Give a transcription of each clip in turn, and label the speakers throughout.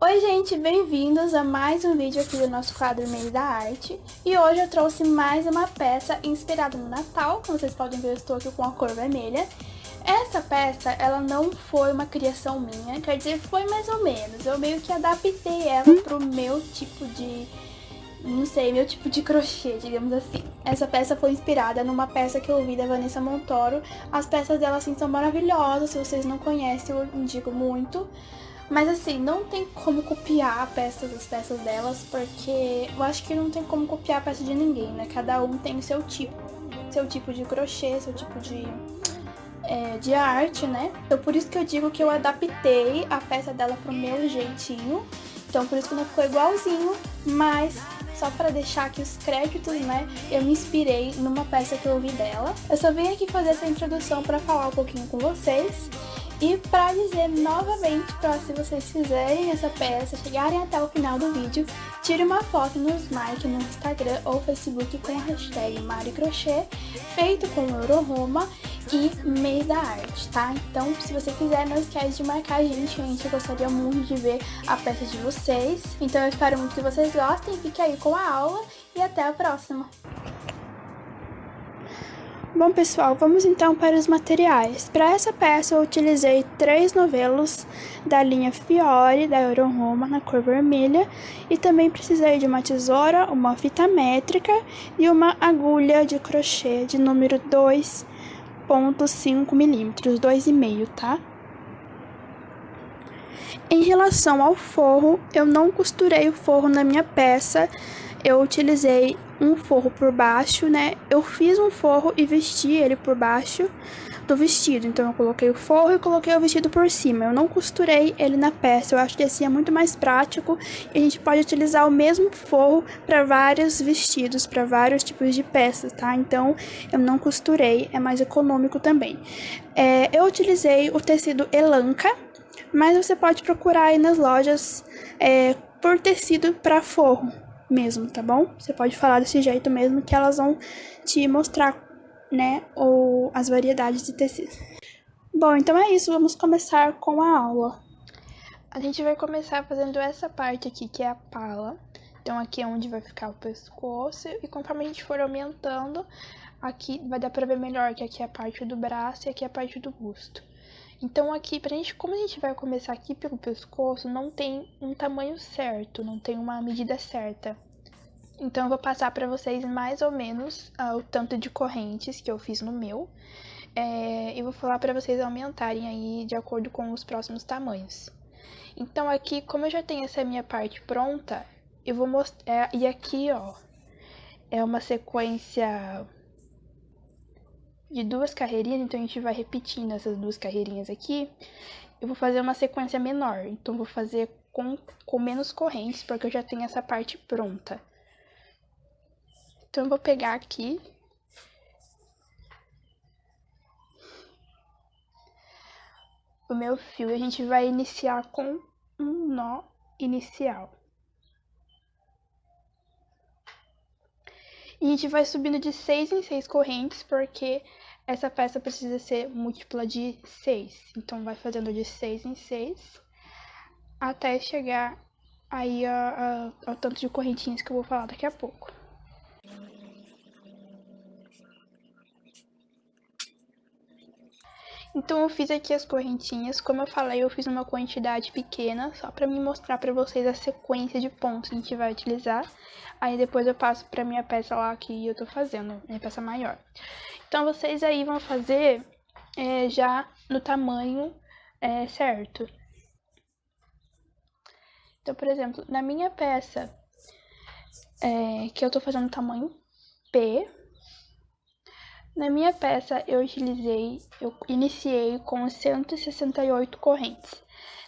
Speaker 1: Oi gente, bem-vindos a mais um vídeo aqui do nosso quadro Mês da Arte. E hoje eu trouxe mais uma peça inspirada no Natal. Como vocês podem ver, eu estou aqui com a cor vermelha. Essa peça, ela não foi uma criação minha, quer dizer, foi mais ou menos. Eu meio que adaptei ela pro meu tipo de... não sei, meu tipo de crochê, digamos assim. Essa peça foi inspirada numa peça que eu vi da Vanessa Montoro. As peças dela, assim, são maravilhosas. Se vocês não conhecem, eu indico muito. Mas assim, não tem como copiar as peças delas, porque eu acho que não tem como copiar a peça de ninguém, né? Cada um tem o seu tipo de crochê, seu tipo de arte, né? Então por isso que eu digo que eu adaptei a peça dela pro meu jeitinho. Então por isso que não ficou igualzinho, mas só para deixar aqui os créditos, né? Eu me inspirei numa peça que eu vi dela. Eu só vim aqui fazer essa introdução para falar um pouquinho com vocês. E para dizer novamente, para se vocês fizerem essa peça, chegarem até o final do vídeo, tire uma foto nos marque no Instagram ou Facebook com a hashtag MariCrochê, feito com Euroroma e Mês da Arte, tá? Então, se você quiser, não esquece de marcar a gente gostaria muito de ver a peça de vocês. Então, eu espero muito que vocês gostem, fique aí com a aula e até a próxima! Bom pessoal, vamos então para os materiais. Para essa peça eu utilizei 3 novelos da linha Fiore, da Euroroma, na cor vermelha. E também precisei de uma tesoura, uma fita métrica e uma agulha de crochê de número 2,5 milímetros, 2,5, tá? Em relação ao forro, eu não costurei o forro na minha peça. Eu utilizei um forro por baixo, né? Eu fiz um forro e vesti ele por baixo do vestido. Então, eu coloquei o forro e coloquei o vestido por cima. Eu não costurei ele na peça. Eu acho que assim é muito mais prático e a gente pode utilizar o mesmo forro para vários vestidos, para vários tipos de peças, tá? Então, eu não costurei, é mais econômico também. Eu utilizei o tecido Elanca, mas você pode procurar aí nas lojas por tecido para forro mesmo, tá bom? Você pode falar desse jeito mesmo que elas vão te mostrar, né, as variedades de tecido. Bom, então é isso, vamos começar com a aula. A gente vai começar fazendo essa parte aqui, que é a pala. Então aqui é onde vai ficar o pescoço e conforme a gente for aumentando, aqui vai dar pra ver melhor que aqui é a parte do braço e aqui é a parte do busto. Então aqui, como a gente vai começar aqui pelo pescoço, não tem um tamanho certo, não tem uma medida certa. Então eu vou passar para vocês mais ou menos o tanto de correntes que eu fiz no meu. E vou falar para vocês aumentarem aí de acordo com os próximos tamanhos. Então aqui, como eu já tenho essa minha parte pronta, eu vou mostrar... E aqui, ó, é uma sequência de 2 carreirinhas, então a gente vai repetindo essas 2 carreirinhas aqui. Eu vou fazer uma sequência menor, então vou fazer com menos correntes, porque eu já tenho essa parte pronta. Então eu vou pegar aqui o meu fio e a gente vai iniciar com um nó inicial. E a gente vai subindo de 6 em 6 correntes, porque essa peça precisa ser múltipla de 6. Então, vai fazendo de 6 em 6, até chegar aí ao tanto de correntinhas que eu vou falar daqui a pouco. Então, eu fiz aqui as correntinhas. Como eu falei, eu fiz uma quantidade pequena, só para me mostrar para vocês a sequência de pontos que a gente vai utilizar. Aí, depois eu passo para minha peça lá que eu tô fazendo, minha peça maior. Então, vocês aí vão fazer já no tamanho certo. Então, por exemplo, na minha peça, que eu tô fazendo tamanho P, na minha peça eu iniciei com 168 correntes.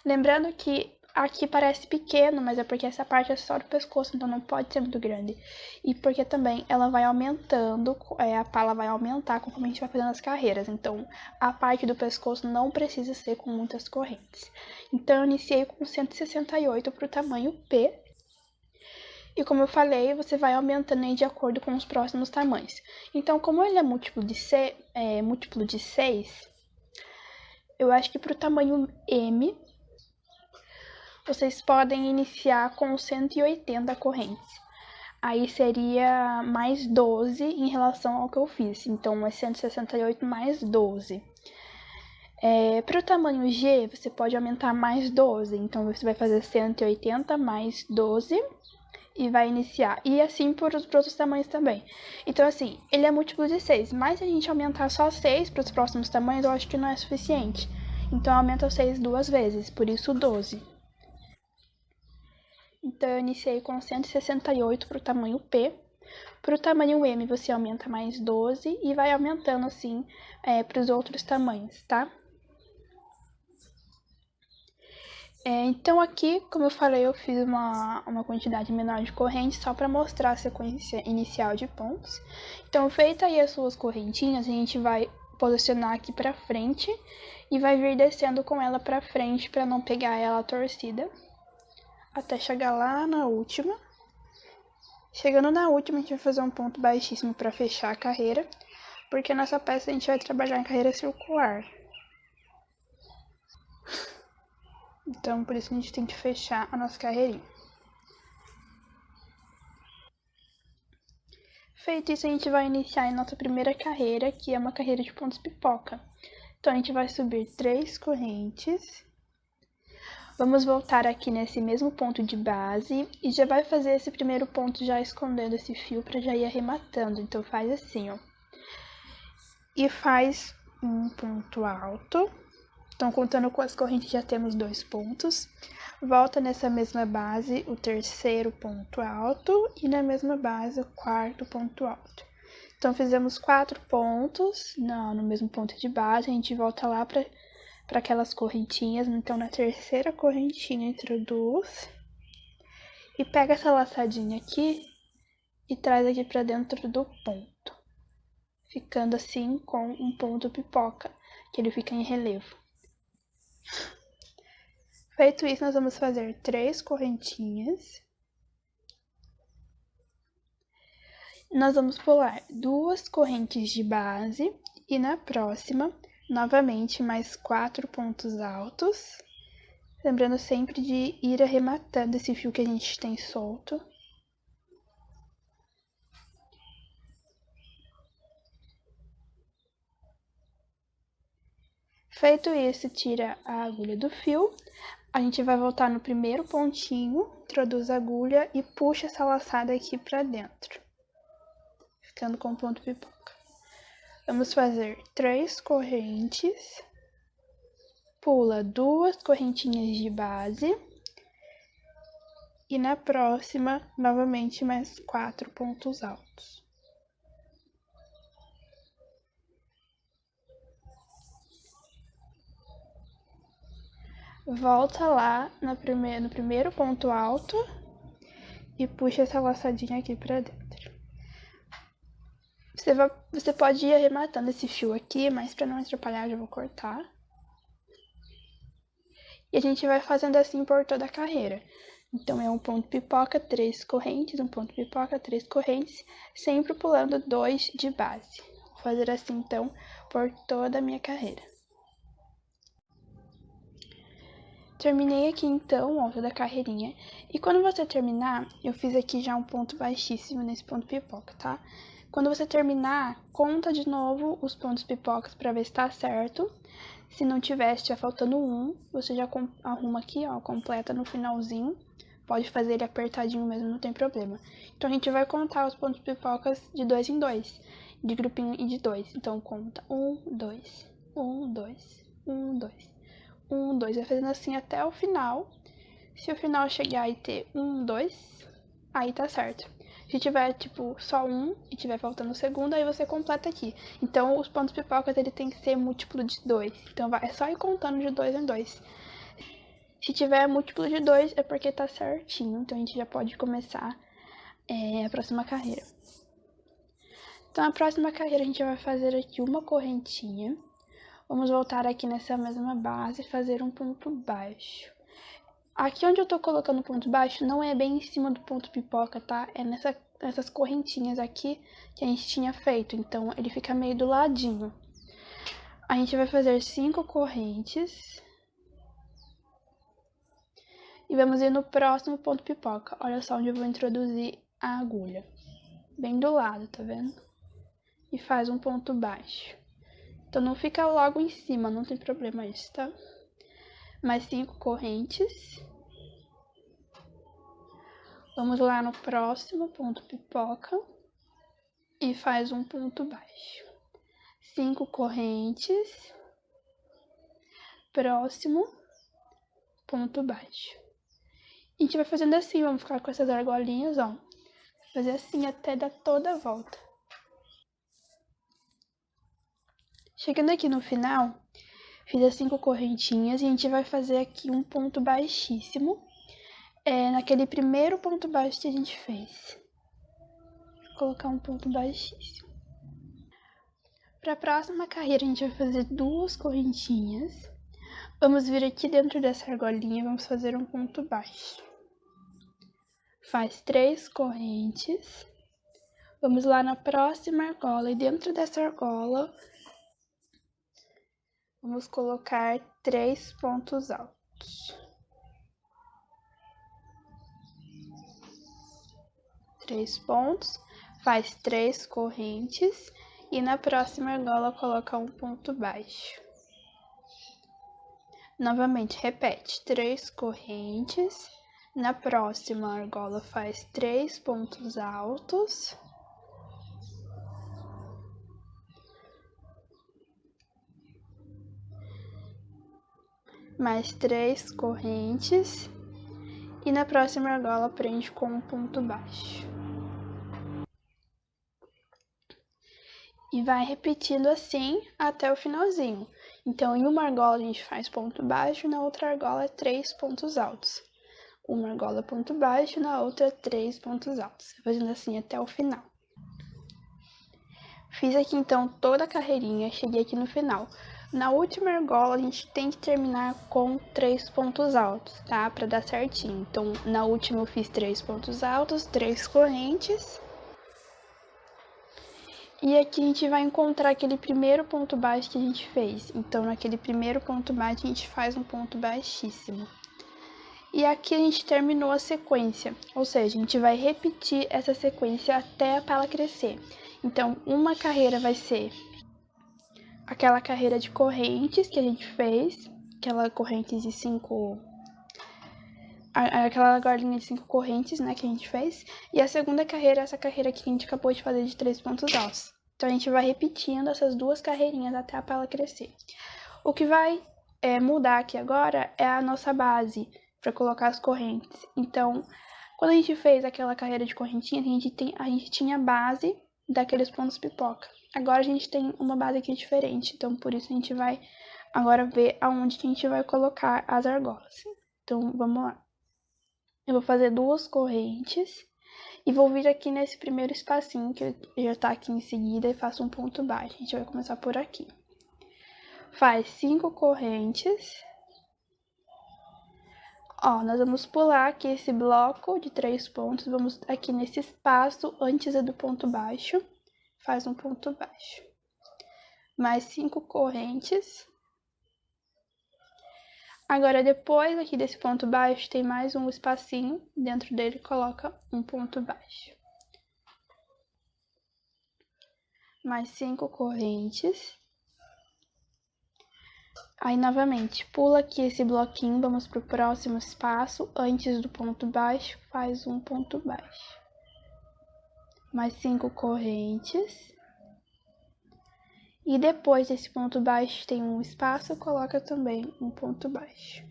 Speaker 1: Lembrando que aqui parece pequeno, mas é porque essa parte é só do pescoço, então não pode ser muito grande. E porque também ela vai aumentando, a pala vai aumentar conforme a gente vai fazendo as carreiras. Então, a parte do pescoço não precisa ser com muitas correntes. Então, eu iniciei com 168 para o tamanho P. E como eu falei, você vai aumentando aí de acordo com os próximos tamanhos. Então, como ele é múltiplo de 6, eu acho que para o tamanho M, vocês podem iniciar com 180 correntes. Aí seria mais 12 em relação ao que eu fiz. Então, é 168 mais 12. Para o tamanho G, você pode aumentar mais 12. Então, você vai fazer 180 mais 12 e vai iniciar. E assim para os outros tamanhos também. Então, assim, ele é múltiplo de 6. Mas se a gente aumentar só 6 para os próximos tamanhos, eu acho que não é suficiente. Então, aumenta o 6 duas vezes, por isso 12. Então, eu iniciei com 168 para o tamanho P. Para o tamanho M, você aumenta mais 12 e vai aumentando assim para os outros tamanhos, tá? Então, aqui, como eu falei, eu fiz uma quantidade menor de correntes só para mostrar a sequência inicial de pontos. Então, feita aí as suas correntinhas, a gente vai posicionar aqui para frente e vai vir descendo com ela para frente para não pegar ela torcida, até chegar lá na última. Chegando na última, a gente vai fazer um ponto baixíssimo para fechar a carreira, porque nessa peça a gente vai trabalhar em carreira circular. Então, por isso que a gente tem que fechar a nossa carreirinha. Feito isso, a gente vai iniciar a nossa primeira carreira, que é uma carreira de pontos pipoca. Então, a gente vai subir 3 correntes. Vamos voltar aqui nesse mesmo ponto de base e já vai fazer esse primeiro ponto já escondendo esse fio para já ir arrematando. Então, faz assim, ó. E faz um ponto alto. Então, contando com as correntes, já temos 2 pontos. Volta nessa mesma base o terceiro ponto alto e na mesma base o quarto ponto alto. Então, fizemos 4 pontos no mesmo ponto de base. A gente volta lá para aquelas correntinhas. Então, na terceira correntinha, introduz e pega essa laçadinha aqui e traz aqui para dentro do ponto, ficando assim com um ponto pipoca, que ele fica em relevo. Feito isso, nós vamos fazer 3 correntinhas. Nós vamos pular 2 correntes de base e na próxima, novamente, mais 4 pontos altos. Lembrando sempre de ir arrematando esse fio que a gente tem solto. Feito isso, tira a agulha do fio. A gente vai voltar no primeiro pontinho, introduz a agulha e puxa essa laçada aqui pra dentro, ficando com o ponto pipoca. Vamos fazer 3 correntes, pula 2 correntinhas de base e na próxima, novamente, mais 4 pontos altos. Volta lá no primeiro ponto alto e puxa essa laçadinha aqui pra dentro. Você pode ir arrematando esse fio aqui, mas pra não atrapalhar, eu já vou cortar. E a gente vai fazendo assim por toda a carreira. Então, é um ponto pipoca, 3 correntes, um ponto pipoca, 3 correntes, sempre pulando 2 de base. Vou fazer assim, então, por toda a minha carreira. Terminei aqui, então, ó, toda a carreirinha. E quando você terminar, eu fiz aqui já um ponto baixíssimo nesse ponto pipoca, tá? Quando você terminar, conta de novo os pontos pipocas pra ver se tá certo. Se não tiver, se tiver faltando um, você já arruma aqui, ó, completa no finalzinho. Pode fazer ele apertadinho mesmo, não tem problema. Então, a gente vai contar os pontos pipocas de 2 em 2, de grupinho e de 2. Então, conta 1, 2, 1, 2, 1, 2. 1, 2, vai fazendo assim até o final. Se o final chegar e ter 1, 2, aí tá certo. Se tiver, tipo, só um e tiver faltando o segundo, aí você completa aqui. Então, os pontos pipocas, ele tem que ser múltiplo de 2. Então, é só ir contando de 2 em 2. Se tiver múltiplo de 2, é porque tá certinho. Então, a gente já pode começar a próxima carreira. Então, a próxima carreira, a gente vai fazer aqui uma correntinha. Vamos voltar aqui nessa mesma base e fazer um ponto baixo. Aqui onde eu tô colocando o ponto baixo não é bem em cima do ponto pipoca, tá? É nessas correntinhas aqui que a gente tinha feito, então ele fica meio do ladinho. A gente vai fazer 5 correntes E vamos ir no próximo ponto pipoca. Olha só onde eu vou introduzir a agulha. Bem do lado, tá vendo? E faz um ponto baixo. Então, não fica logo em cima, não tem problema isso, tá? Mais 5 correntes. Vamos lá no próximo ponto pipoca. E faz um ponto baixo. 5 correntes. Próximo ponto baixo. A gente vai fazendo assim, vamos ficar com essas argolinhas, ó. Fazer assim até dar toda a volta. Chegando aqui no final, fiz as 5 correntinhas e a gente vai fazer aqui um ponto baixíssimo. Naquele primeiro ponto baixo que a gente fez. Vou colocar um ponto baixíssimo. Para a próxima carreira, a gente vai fazer 2 correntinhas. Vamos vir aqui dentro dessa argolinha e vamos fazer um ponto baixo. Faz 3 correntes. Vamos lá na próxima argola e dentro dessa argola, vamos colocar 3 pontos altos. 3 pontos, faz 3 correntes e na próxima argola coloca um ponto baixo. Novamente, repete, 3 correntes, na próxima argola faz 3 pontos altos. Mais 3 correntes e na próxima argola prende com um ponto baixo. E vai repetindo assim até o finalzinho. Então, em uma argola a gente faz ponto baixo, na outra argola 3 pontos altos. Uma argola ponto baixo, na outra 3 pontos altos. Fazendo assim até o final. Fiz aqui então toda a carreirinha, cheguei aqui no final. Na última argola a gente tem que terminar com 3 pontos altos, tá? Pra dar certinho. Então, na última eu fiz 3 pontos altos, 3 correntes. E aqui a gente vai encontrar aquele primeiro ponto baixo que a gente fez. Então, naquele primeiro ponto baixo, a gente faz um ponto baixíssimo. E aqui a gente terminou a sequência, ou seja, a gente vai repetir essa sequência até a pala crescer. Então, uma carreira vai ser aquela carreira de correntes que a gente fez, aquela corrente de 5... aquela argolinha de 5 correntes, né, que a gente fez. E a segunda carreira é essa carreira que a gente acabou de fazer de 3 pontos altos. Então, a gente vai repetindo essas 2 carreirinhas até a pala crescer. O que vai mudar aqui agora é a nossa base para colocar as correntes. Então, quando a gente fez aquela carreira de correntinha, a gente tinha a base daqueles pontos pipoca. Agora a gente tem uma base aqui diferente, então por isso a gente vai agora ver aonde que a gente vai colocar as argolas. Então, vamos lá. Eu vou fazer 2 correntes e vou vir aqui nesse primeiro espacinho que já tá aqui em seguida e faço um ponto baixo. A gente vai começar por aqui. Faz 5 correntes. Ó, nós vamos pular aqui esse bloco de 3 pontos, vamos aqui nesse espaço antes do ponto baixo, faz um ponto baixo. Mais 5 correntes. Agora, depois aqui desse ponto baixo, tem mais um espacinho, dentro dele coloca um ponto baixo. Mais 5 correntes. Aí, novamente, pula aqui esse bloquinho, vamos pro próximo espaço, antes do ponto baixo, faz um ponto baixo. Mais 5 correntes. E depois desse ponto baixo tem um espaço, coloca também um ponto baixo.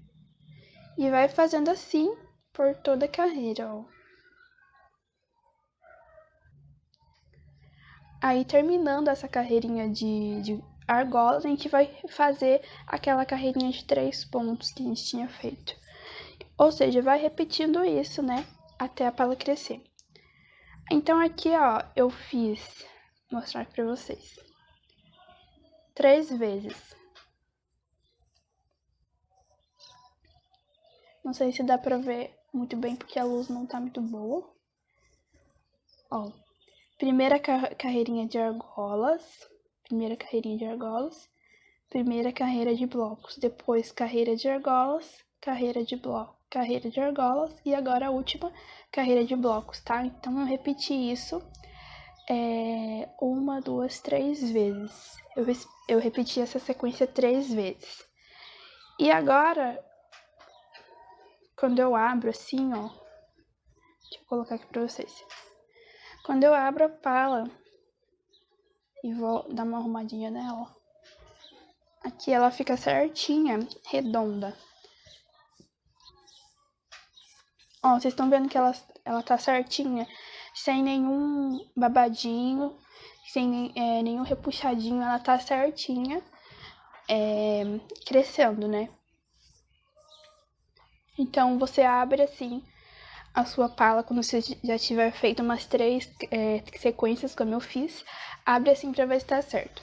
Speaker 1: E vai fazendo assim por toda a carreira, ó. Aí, terminando essa carreirinha de argolas, a gente vai fazer aquela carreirinha de 3 pontos que a gente tinha feito. Ou seja, vai repetindo isso, né, até a pala crescer. Então, aqui, ó, eu fiz, vou mostrar pra vocês, 3 vezes. Não sei se dá pra ver muito bem, porque a luz não tá muito boa. Ó, primeira carreirinha de argolas, primeira carreirinha de argolas, primeira carreira de blocos, depois carreira de argolas, carreira de blocos. carreira de argolas e agora a última carreira de blocos, tá? Então eu repeti isso 1, 2, 3 vezes. Eu repeti essa sequência 3 vezes. E agora, quando eu abro assim, ó, deixa eu colocar aqui pra vocês. Quando eu abro a pala e vou dar uma arrumadinha nela, aqui ela fica certinha, redonda. Ó, vocês estão vendo que ela tá certinha, sem nenhum babadinho, sem nenhum repuxadinho, ela tá certinha, crescendo, né? Então, você abre assim a sua pala quando você já tiver feito umas 3 sequências, como eu fiz, abre assim pra ver se tá certo.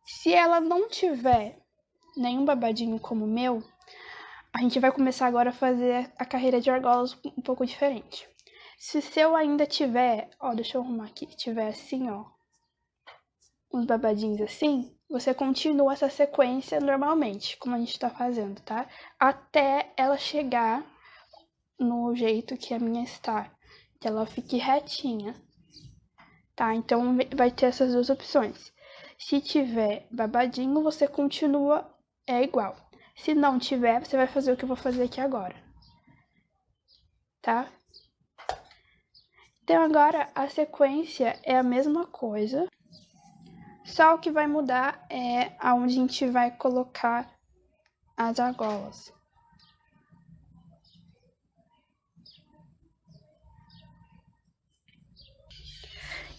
Speaker 1: Se ela não tiver nenhum babadinho como o meu, a gente vai começar agora a fazer a carreira de argolas um pouco diferente. Se o seu ainda tiver, ó, deixa eu arrumar aqui, tiver assim, ó, uns babadinhos assim, você continua essa sequência normalmente, como a gente tá fazendo, tá? Até ela chegar no jeito que a minha está, que ela fique retinha, tá? Então vai ter essas duas opções. Se tiver babadinho, você continua igual. Se não tiver, você vai fazer o que eu vou fazer aqui agora, tá? Então agora a sequência é a mesma coisa, só o que vai mudar é aonde a gente vai colocar as argolas.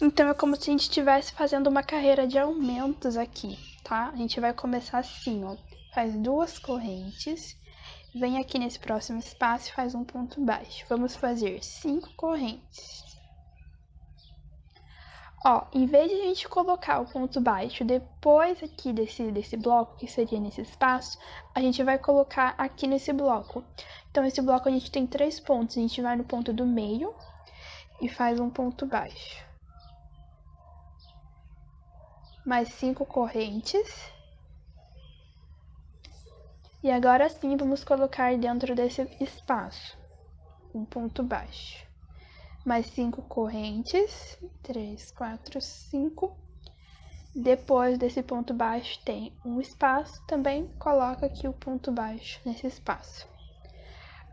Speaker 1: Então é como se a gente estivesse fazendo uma carreira de aumentos aqui, tá? A gente vai começar assim, ó. Faz 2 correntes, vem aqui nesse próximo espaço e faz um ponto baixo. Vamos fazer 5 correntes. Ó, em vez de a gente colocar o ponto baixo depois aqui desse bloco, que seria nesse espaço, a gente vai colocar aqui nesse bloco. Então, esse bloco a gente tem 3 pontos, a gente vai no ponto do meio e faz um ponto baixo. Mais 5 correntes. E agora sim, vamos colocar dentro desse espaço um ponto baixo. Mais 5 correntes, 3, 4, 5. Depois desse ponto baixo tem um espaço, também coloca aqui o ponto baixo nesse espaço.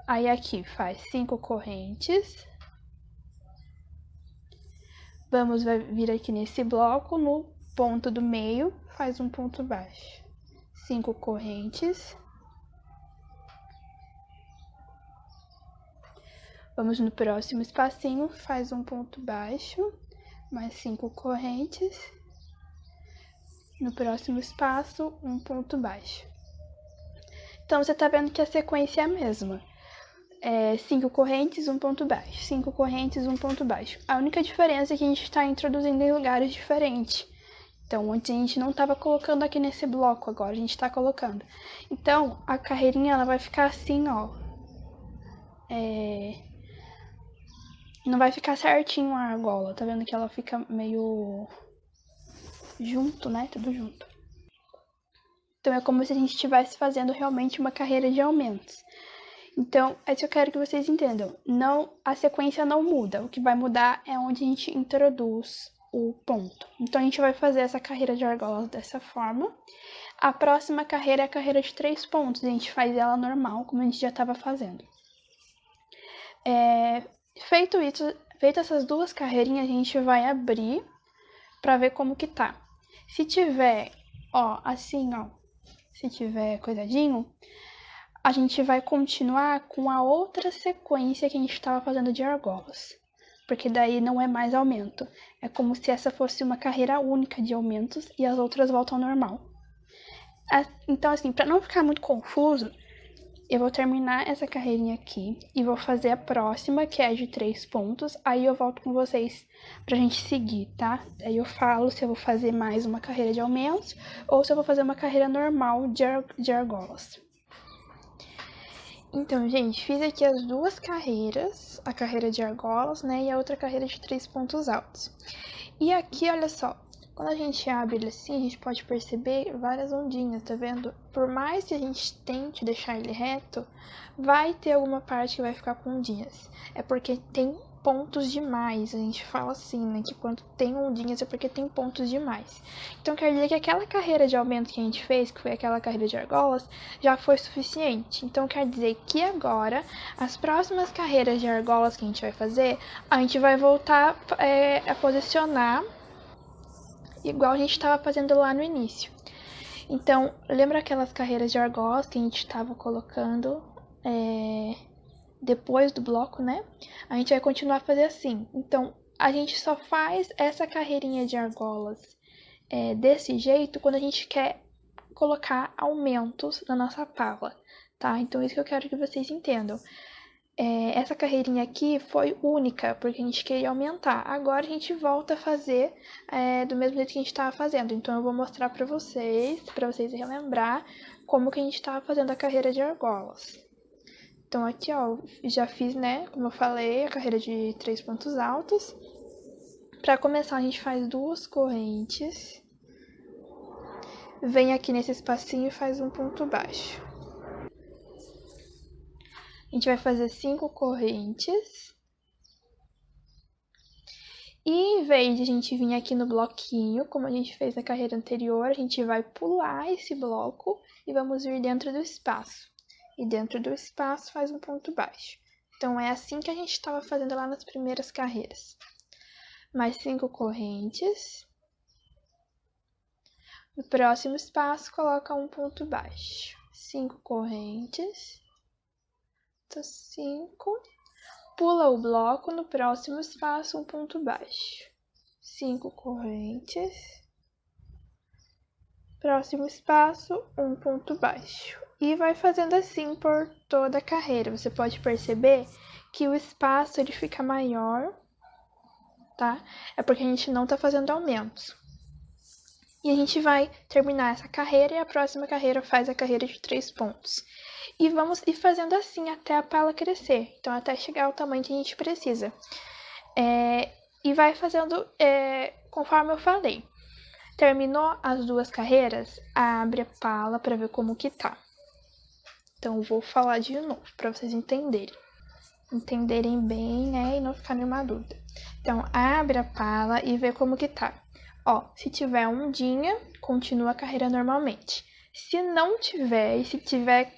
Speaker 1: Aí aqui faz 5 correntes. Vamos vir aqui nesse bloco, no ponto do meio, faz um ponto baixo. 5 correntes. Vamos no próximo espacinho, faz um ponto baixo, mais 5 correntes. No próximo espaço, um ponto baixo. Então, você tá vendo que a sequência é a mesma. 5 correntes, um ponto baixo. 5 correntes, um ponto baixo. A única diferença é que a gente está introduzindo em lugares diferentes. Então, antes a gente não estava colocando aqui nesse bloco, agora a gente está colocando. Então, a carreirinha, ela vai ficar assim, ó. Não vai ficar certinho a argola, tá vendo que ela fica meio junto, né? Tudo junto. Então, é como se a gente estivesse fazendo realmente uma carreira de aumentos. Então, é isso que eu quero que vocês entendam. A sequência não muda. O que vai mudar é onde a gente introduz o ponto. Então, a gente vai fazer essa carreira de argolas dessa forma. A próxima carreira é a carreira de 3 pontos. A gente faz ela normal, como a gente já estava fazendo. Feito essas 2 carreirinhas, a gente vai abrir para ver como que tá. Se tiver, ó, assim, ó, se tiver coisadinho, a gente vai continuar com a outra sequência que a gente estava fazendo de argolas. Porque daí não é mais aumento. É como se essa fosse uma carreira única de aumentos e as outras voltam ao normal. Então, assim, para não ficar muito confuso, eu vou terminar essa carreirinha aqui e vou fazer a próxima, que é de 3 pontos. Aí eu volto com vocês pra gente seguir, tá? Aí eu falo se eu vou fazer mais uma carreira de aumentos ou se eu vou fazer uma carreira normal de argolas. Então, gente, fiz aqui as 2 carreiras, a carreira de argolas, né, e a outra carreira de 3 pontos altos. E aqui, olha só, Quando a gente abre ele assim, a gente pode perceber várias ondinhas, tá vendo? Por mais que a gente tente deixar ele reto, vai ter alguma parte que vai ficar com ondinhas. É porque tem pontos demais, a gente fala assim, né? Que quando tem ondinhas é porque tem pontos demais. Então quer dizer que aquela carreira de aumento que a gente fez, que foi aquela carreira de argolas, já foi suficiente. Então quer dizer que agora, as próximas carreiras de argolas que a gente vai fazer, a gente vai voltar a posicionar igual a gente estava fazendo lá no início. Então, lembra aquelas carreiras de argolas que a gente estava colocando depois do bloco, né? A gente vai continuar a fazer assim. Então, a gente só faz essa carreirinha de argolas desse jeito quando a gente quer colocar aumentos na nossa pala, tá? Então, isso que eu quero que vocês entendam. Essa carreirinha aqui foi única, porque a gente queria aumentar. Agora a gente volta a fazer do mesmo jeito que a gente estava fazendo. Então eu vou mostrar para vocês relembrar como que a gente estava fazendo a carreira de argolas. Então aqui, ó, já fiz, né, como eu falei, a carreira de 3 pontos altos. Para começar, a gente faz 2 correntes. Vem aqui nesse espacinho e faz um ponto baixo. A gente vai fazer 5 correntes. E em vez de a gente vir aqui no bloquinho, como a gente fez na carreira anterior, a gente vai pular esse bloco e vamos vir dentro do espaço. E dentro do espaço faz um ponto baixo. Então, é assim que a gente estava fazendo lá nas primeiras carreiras. Mais 5 correntes. No próximo espaço, coloca um ponto baixo. 5 correntes. 5. Pula o bloco, no próximo espaço, um ponto baixo. 5 correntes. Próximo espaço, um ponto baixo. E vai fazendo assim por toda a carreira. Você pode perceber que o espaço ele fica maior, tá? É porque a gente não tá fazendo aumentos. E a gente vai terminar essa carreira e a próxima carreira faz a carreira de 3 pontos. E vamos ir fazendo assim até a pala crescer. Então, até chegar ao tamanho que a gente precisa. E vai fazendo conforme eu falei. Terminou as 2 carreiras, abre a pala para ver como que tá. Então, eu vou falar de novo para vocês entenderem. Entenderem bem, né? E não ficar nenhuma dúvida. Então, abre a pala e vê como que tá. Ó, se tiver ondinha, continua a carreira normalmente. Se não tiver, e se tiver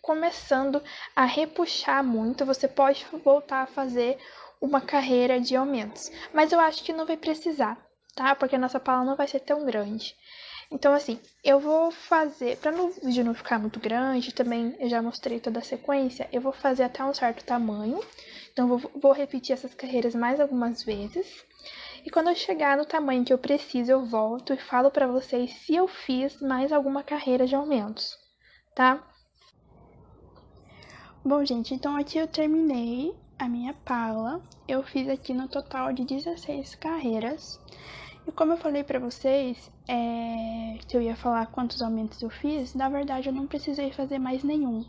Speaker 1: começando a repuxar muito, você pode voltar a fazer uma carreira de aumentos. Mas eu acho que não vai precisar, tá? Porque a nossa pala não vai ser tão grande. Então, assim, eu vou fazer, para o vídeo não ficar muito grande, também eu já mostrei toda a sequência, eu vou fazer até um certo tamanho. Então, vou repetir essas carreiras mais algumas vezes. E quando eu chegar no tamanho que eu preciso, eu volto e falo para vocês se eu fiz mais alguma carreira de aumentos, tá? Bom, gente, então aqui eu terminei a minha pala. Eu fiz aqui no total de 16 carreiras. E como eu falei pra vocês, que eu ia falar quantos aumentos eu fiz, na verdade eu não precisei fazer mais nenhum.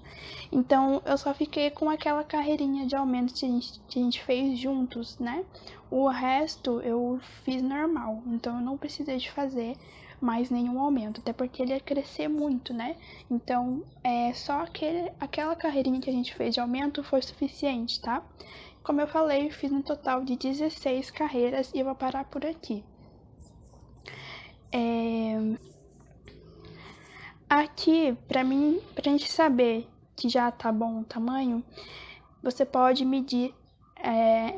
Speaker 1: Então, eu só fiquei com aquela carreirinha de aumentos que a gente fez juntos, né? O resto eu fiz normal, então eu não precisei de fazer mais nenhum aumento, até porque ele ia crescer muito, né? Então, só aquela carreirinha que a gente fez de aumento foi suficiente, tá? Como eu falei, eu fiz um total de 16 carreiras e eu vou parar por aqui. Aqui, pra gente saber que já tá bom o tamanho, você pode medir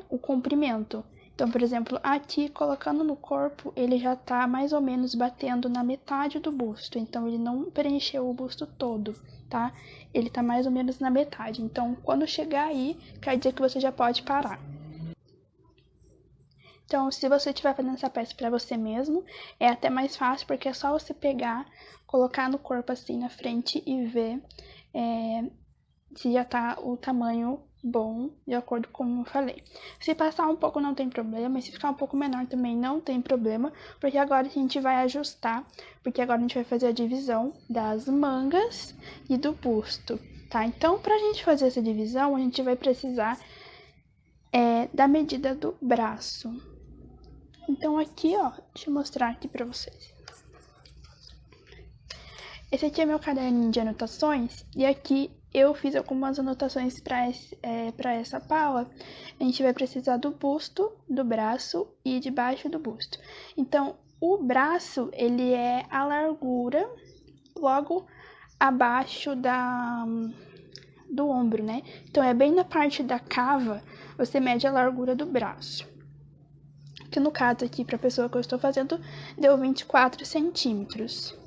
Speaker 1: o comprimento. Então, por exemplo, aqui, colocando no corpo, ele já tá mais ou menos batendo na metade do busto. Então, ele não preencheu o busto todo, tá? Ele tá mais ou menos na metade. Então, quando chegar aí, quer dizer que você já pode parar. Então, se você estiver fazendo essa peça para você mesmo, é até mais fácil, porque é só você pegar, colocar no corpo assim na frente e ver se já tá o tamanho bom, de acordo com como eu falei. Se passar um pouco não tem problema, e se ficar um pouco menor também não tem problema, porque agora a gente vai ajustar, porque agora a gente vai fazer a divisão das mangas e do busto, tá? Então, pra gente fazer essa divisão, a gente vai precisar da medida do braço. Então aqui, ó, deixa eu mostrar aqui pra vocês. Esse aqui é meu caderninho de anotações, e aqui eu fiz algumas anotações para essa pala. A gente vai precisar do busto, do braço e debaixo do busto. Então, o braço, ele é a largura logo abaixo do ombro, né? Então, é bem na parte da cava, você mede a largura do braço. Que no caso aqui, para a pessoa que eu estou fazendo, deu 24 centímetros.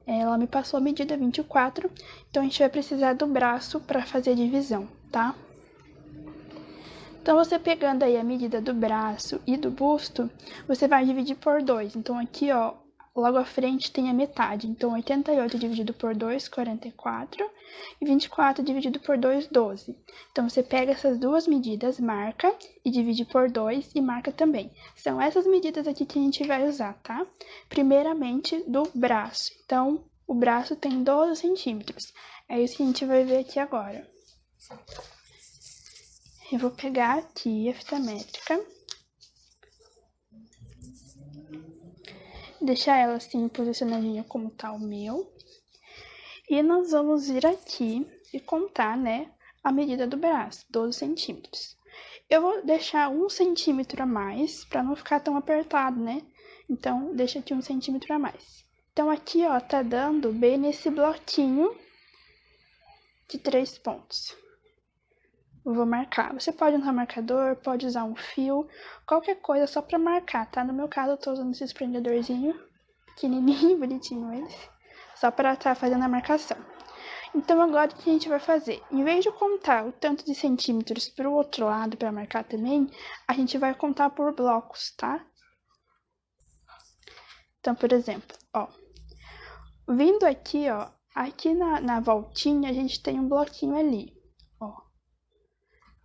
Speaker 1: Ela me passou a medida 24, então a gente vai precisar do braço para fazer a divisão, tá? Então, você pegando aí a medida do braço e do busto, você vai dividir por 2. Então, aqui, ó, logo à frente tem a metade. Então, 88 dividido por 2, 44. E 24 dividido por 2, 12. Então, você pega essas duas medidas, marca e divide por 2 e marca também. São essas medidas aqui que a gente vai usar, tá? Primeiramente, do braço. Então, o braço tem 12 centímetros. É isso que a gente vai ver aqui agora. Eu vou pegar aqui a fita métrica, deixar ela assim posicionadinha como tá o meu, e nós vamos vir aqui e contar, né, a medida do braço, 12 centímetros. Eu vou deixar 1 centímetro a mais para não ficar tão apertado, né? Então, deixa aqui 1 centímetro a mais. Então, aqui, ó, tá dando bem nesse bloquinho de 3 pontos. Eu vou marcar. Você pode usar marcador, pode usar um fio, qualquer coisa só pra marcar, tá? No meu caso, eu tô usando esse prendedorzinho, pequenininho, bonitinho ele, só pra tá fazendo a marcação. Então, agora o que a gente vai fazer? Em vez de contar o tanto de centímetros pro outro lado pra marcar também, a gente vai contar por blocos, tá? Então, por exemplo, ó, vindo aqui, ó, aqui na voltinha a gente tem um bloquinho ali.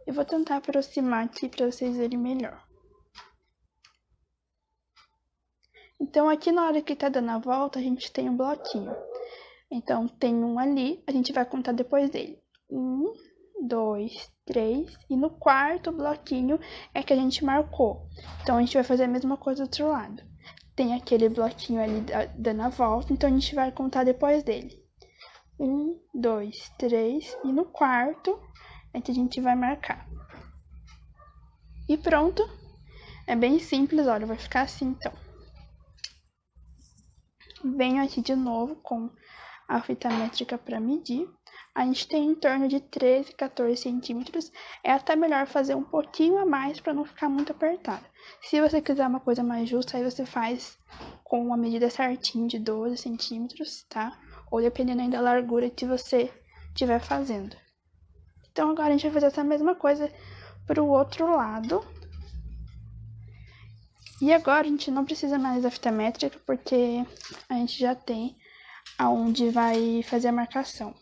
Speaker 1: Eu vou tentar aproximar aqui para vocês verem melhor. Então, aqui na hora que tá dando a volta, a gente tem um bloquinho. Então, tem um ali, a gente vai contar depois dele. 1, 2, 3, e no quarto bloquinho é que a gente marcou. Então, a gente vai fazer a mesma coisa do outro lado. Tem aquele bloquinho ali dando a volta, então a gente vai contar depois dele. 1, 2, 3, e no quarto é que a gente vai marcar. E pronto. É bem simples, olha, vai ficar assim, então. Venho aqui de novo com a fita métrica para medir. A gente tem em torno de 13, 14 centímetros. É até melhor fazer um pouquinho a mais para não ficar muito apertado. Se você quiser uma coisa mais justa, aí você faz com a medida certinha de 12 centímetros, tá? Ou dependendo aí da largura que você estiver fazendo. Então, agora a gente vai fazer essa mesma coisa para o outro lado. E agora a gente não precisa mais da fita métrica, porque a gente já tem aonde vai fazer a marcação.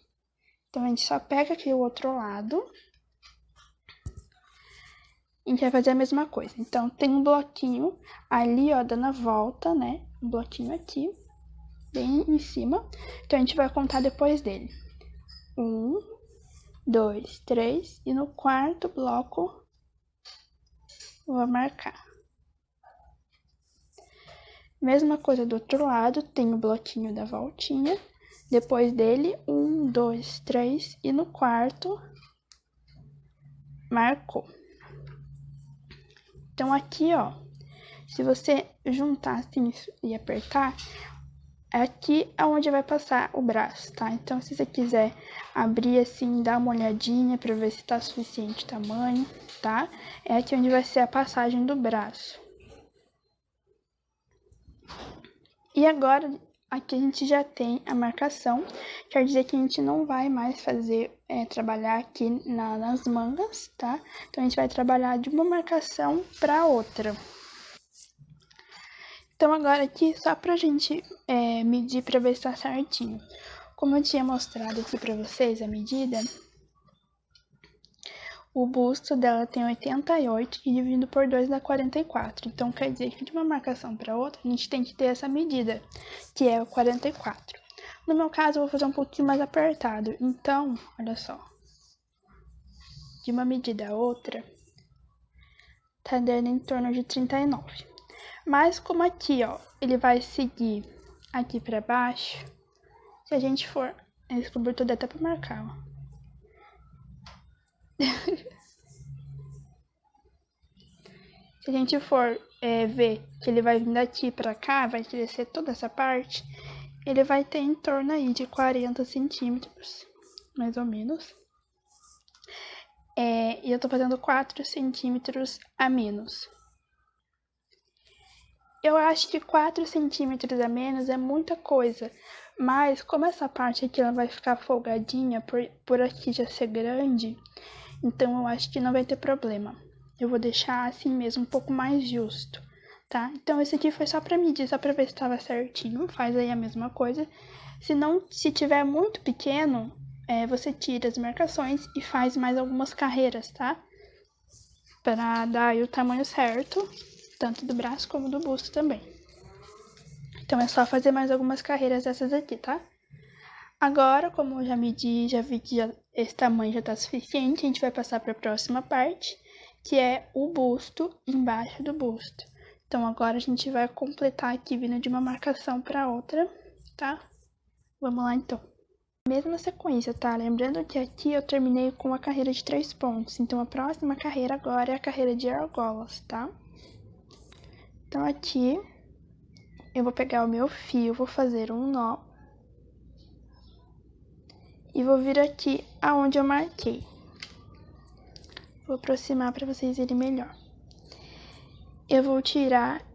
Speaker 1: Então, a gente só pega aqui o outro lado e a gente vai fazer a mesma coisa. Então, tem um bloquinho ali, ó, dando a volta, né? Um bloquinho aqui, bem em cima. Então, a gente vai contar depois dele. 1, 2, 3, e no quarto bloco, vou marcar. Mesma coisa do outro lado, tem o bloquinho da voltinha. Depois dele, 1, 2, 3, e no quarto, marcou. Então, aqui, ó, se você juntar assim e apertar, aqui é onde vai passar o braço, tá? Então, se você quiser abrir assim, dar uma olhadinha pra ver se tá suficiente tamanho, tá? É aqui onde vai ser a passagem do braço. E agora, aqui a gente já tem a marcação, quer dizer que a gente não vai mais trabalhar aqui nas mangas, tá? Então, a gente vai trabalhar de uma marcação para outra. Então, agora aqui, só pra gente medir pra ver se tá certinho. Como eu tinha mostrado aqui pra vocês a medida, o busto dela tem 88 e dividido por 2 dá 44. Então, quer dizer que de uma marcação para outra, a gente tem que ter essa medida, que é o 44. No meu caso, eu vou fazer um pouquinho mais apertado. Então, olha só. De uma medida a outra, tá dando em torno de 39. Mas como aqui, ó, ele vai seguir aqui pra baixo, se a gente for... Esse cobertor dá até pra marcar, ó. Se a gente for ver que ele vai vir daqui pra cá, vai crescer toda essa parte, ele vai ter em torno aí de 40 centímetros, mais ou menos. E eu tô fazendo 4 centímetros a menos. Eu acho que 4 centímetros a menos é muita coisa, mas como essa parte aqui ela vai ficar folgadinha, por aqui já ser grande, então eu acho que não vai ter problema. Eu vou deixar assim mesmo, um pouco mais justo, tá? Então esse aqui foi só pra medir, só pra ver se tava certinho, faz aí a mesma coisa. Se tiver muito pequeno, você tira as marcações e faz mais algumas carreiras, tá? Pra dar aí o tamanho certo, tanto do braço como do busto também. Então é só fazer mais algumas carreiras dessas aqui, tá? Agora, como eu já medi, já vi que esse tamanho já tá suficiente, a gente vai passar para a próxima parte, que é o busto, embaixo do busto. Então agora a gente vai completar aqui vindo de uma marcação para outra, tá? Vamos lá então. Mesma sequência, tá? Lembrando que aqui eu terminei com a carreira de 3 pontos, então a próxima carreira agora é a carreira de argolas, tá? Então aqui eu vou pegar o meu fio, vou fazer um nó e vou vir aqui aonde eu marquei. Vou aproximar para vocês verem melhor. Eu vou tirar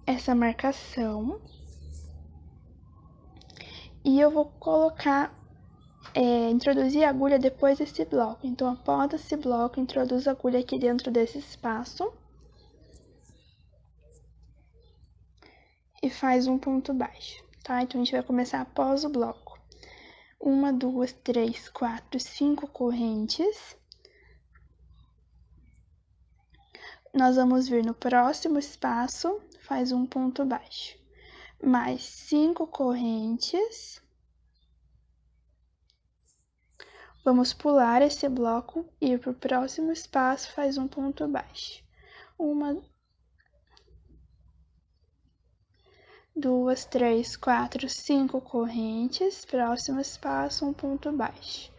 Speaker 1: essa marcação e eu vou colocar, introduzir a agulha depois desse bloco. Então, após esse bloco, introduz a agulha aqui dentro desse espaço e faz um ponto baixo, tá? Então, a gente vai começar após o bloco. 1, 2, 3, 4, 5 correntes. Nós vamos vir no próximo espaço, faz um ponto baixo, mais 5 correntes. Vamos pular esse bloco e ir para o próximo espaço, faz um ponto baixo. 1, 2, 3, 4, 5 correntes, próximo espaço, um ponto baixo.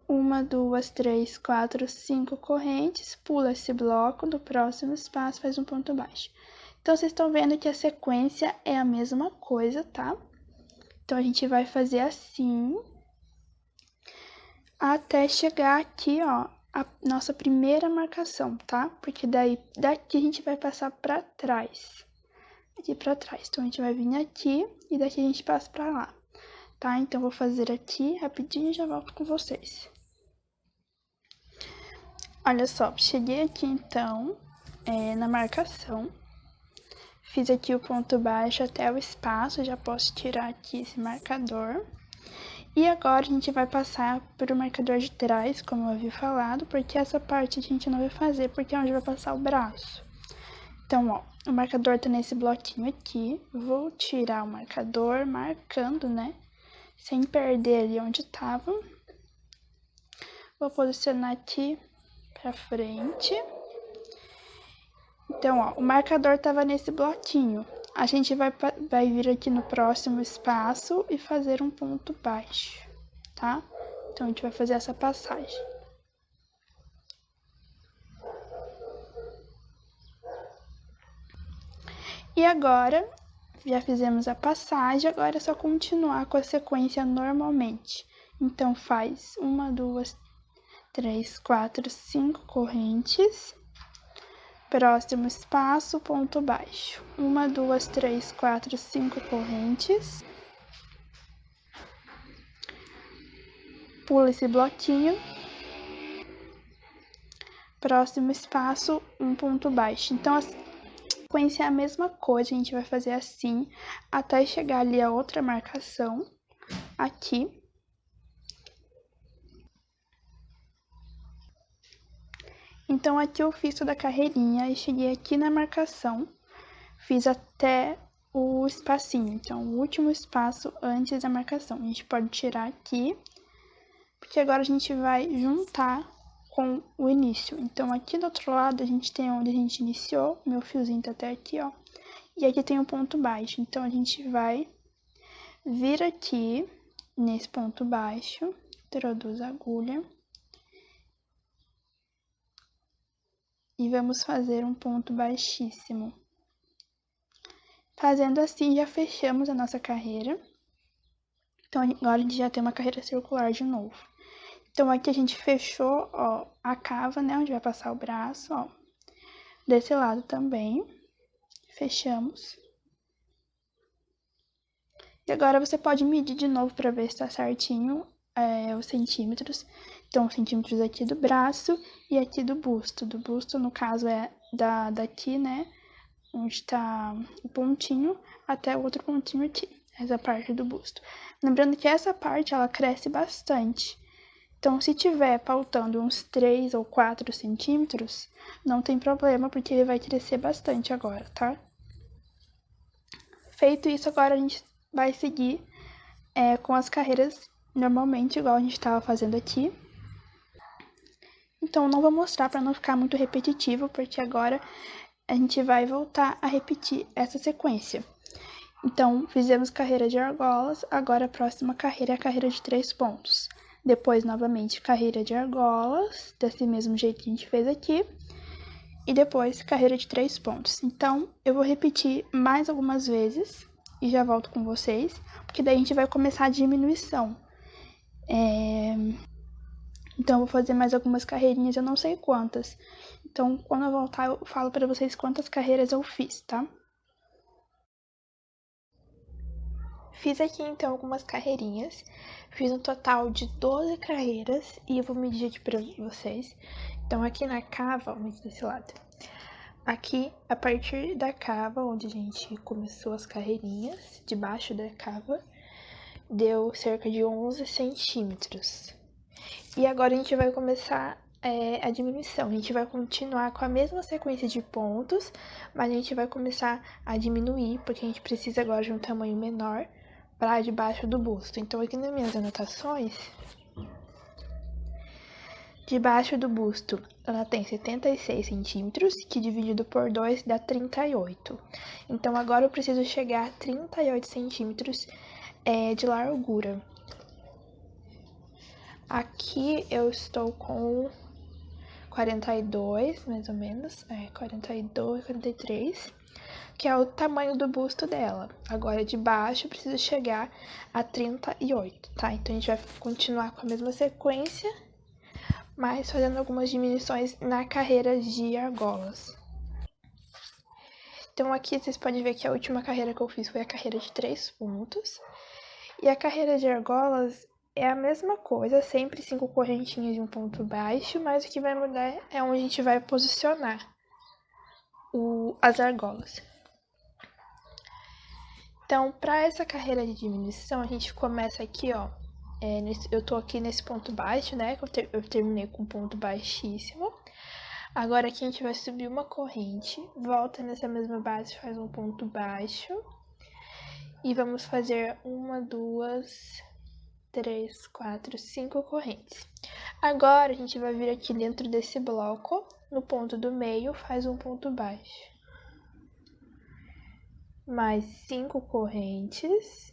Speaker 1: 1, 2, 3, 4, 5 correntes, pula esse bloco do próximo espaço, faz um ponto baixo. Então, vocês estão vendo que a sequência é a mesma coisa, tá? Então, a gente vai fazer assim, até chegar aqui, ó, a nossa primeira marcação, tá? Porque daqui a gente vai passar pra trás, aqui pra trás. Então, a gente vai vir aqui e daqui a gente passa pra lá, tá? Então, vou fazer aqui rapidinho e já volto com vocês. Olha só, cheguei aqui então, na marcação, fiz aqui o ponto baixo até o espaço, já posso tirar aqui esse marcador. E agora a gente vai passar pro marcador de trás, como eu havia falado, porque essa parte a gente não vai fazer, porque é onde vai passar o braço. Então, ó, o marcador tá nesse bloquinho aqui, vou tirar o marcador, marcando, né, sem perder ali onde tava. Vou posicionar aqui pra frente. Então, ó, o marcador tava nesse bloquinho. A gente vai vir aqui no próximo espaço e fazer um ponto baixo, tá? Então, a gente vai fazer essa passagem. E agora, já fizemos a passagem, agora é só continuar com a sequência normalmente. Então, faz 1, 2, 3, 4, 5 correntes. Próximo espaço, ponto baixo. 1, 2, 3, 4, 5 correntes. Pula esse bloquinho. Próximo espaço, um ponto baixo. Então, a sequência é a mesma coisa, a gente vai fazer assim, até chegar ali a outra marcação, aqui. Então, aqui eu fiz toda a carreirinha e cheguei aqui na marcação, fiz até o espacinho, então, o último espaço antes da marcação. A gente pode tirar aqui, porque agora a gente vai juntar com o início. Então, aqui do outro lado, a gente tem onde a gente iniciou, meu fiozinho tá até aqui, ó. E aqui tem um ponto baixo, então a gente vai vir aqui nesse ponto baixo, introduz a agulha. E vamos fazer um ponto baixíssimo. Fazendo assim, já fechamos a nossa carreira. Então, agora a gente já tem uma carreira circular de novo. Então, aqui a gente fechou, ó, a cava, né, onde vai passar o braço, ó. Desse lado também. Fechamos. E agora você pode medir de novo para ver se tá certinho os centímetros. Então, os centímetros aqui do braço e aqui do busto. Do busto, no caso, é daqui, né, onde tá o pontinho, até o outro pontinho aqui. Essa parte do busto. Lembrando que essa parte, ela cresce bastante. Então, se tiver faltando uns 3 ou 4 centímetros, não tem problema, porque ele vai crescer bastante agora, tá? Feito isso, agora a gente vai seguir com as carreiras normalmente, igual a gente estava fazendo aqui. Então, não vou mostrar para não ficar muito repetitivo, porque agora a gente vai voltar a repetir essa sequência. Então, fizemos carreira de argolas, agora a próxima carreira é a carreira de 3 pontos. Depois, novamente, carreira de argolas, desse mesmo jeito que a gente fez aqui. E depois, carreira de 3 pontos. Então, eu vou repetir mais algumas vezes e já volto com vocês, porque daí a gente vai começar a diminuição. Então, eu vou fazer mais algumas carreirinhas, eu não sei quantas. Então, quando eu voltar, eu falo pra vocês quantas carreiras eu fiz, tá? Fiz aqui, então, algumas carreirinhas. Fiz um total de 12 carreiras e eu vou medir aqui pra vocês. Então, aqui na cava, vamos medir desse lado. Aqui, a partir da cava, onde a gente começou as carreirinhas, debaixo da cava, deu cerca de 11 centímetros. E agora a gente vai começar a diminuição. A gente vai continuar com a mesma sequência de pontos, mas a gente vai começar a diminuir, porque a gente precisa agora de um tamanho menor para debaixo do busto. Então, aqui nas minhas anotações, debaixo do busto, ela tem 76 centímetros, que dividido por 2 dá 38. Então, agora eu preciso chegar a 38 centímetros de largura. Aqui eu estou com 42, mais ou menos, 42, 43, que é o tamanho do busto dela. Agora, de baixo, eu preciso chegar a 38, tá? Então, a gente vai continuar com a mesma sequência, mas fazendo algumas diminuições na carreira de argolas. Então, aqui vocês podem ver que a última carreira que eu fiz foi a carreira de 3 pontos. E a carreira de argolas é a mesma coisa, sempre 5 correntinhas de um ponto baixo, mas o que vai mudar é onde a gente vai posicionar as argolas. Então, para essa carreira de diminuição, a gente começa aqui, ó. Eu tô aqui nesse ponto baixo, né? Eu terminei com um ponto baixíssimo. Agora aqui a gente vai subir uma corrente, volta nessa mesma base, faz um ponto baixo. E vamos fazer 1, 2, 3, 4, 5 correntes. Agora, a gente vai vir aqui dentro desse bloco, no ponto do meio, faz um ponto baixo. Mais 5 correntes.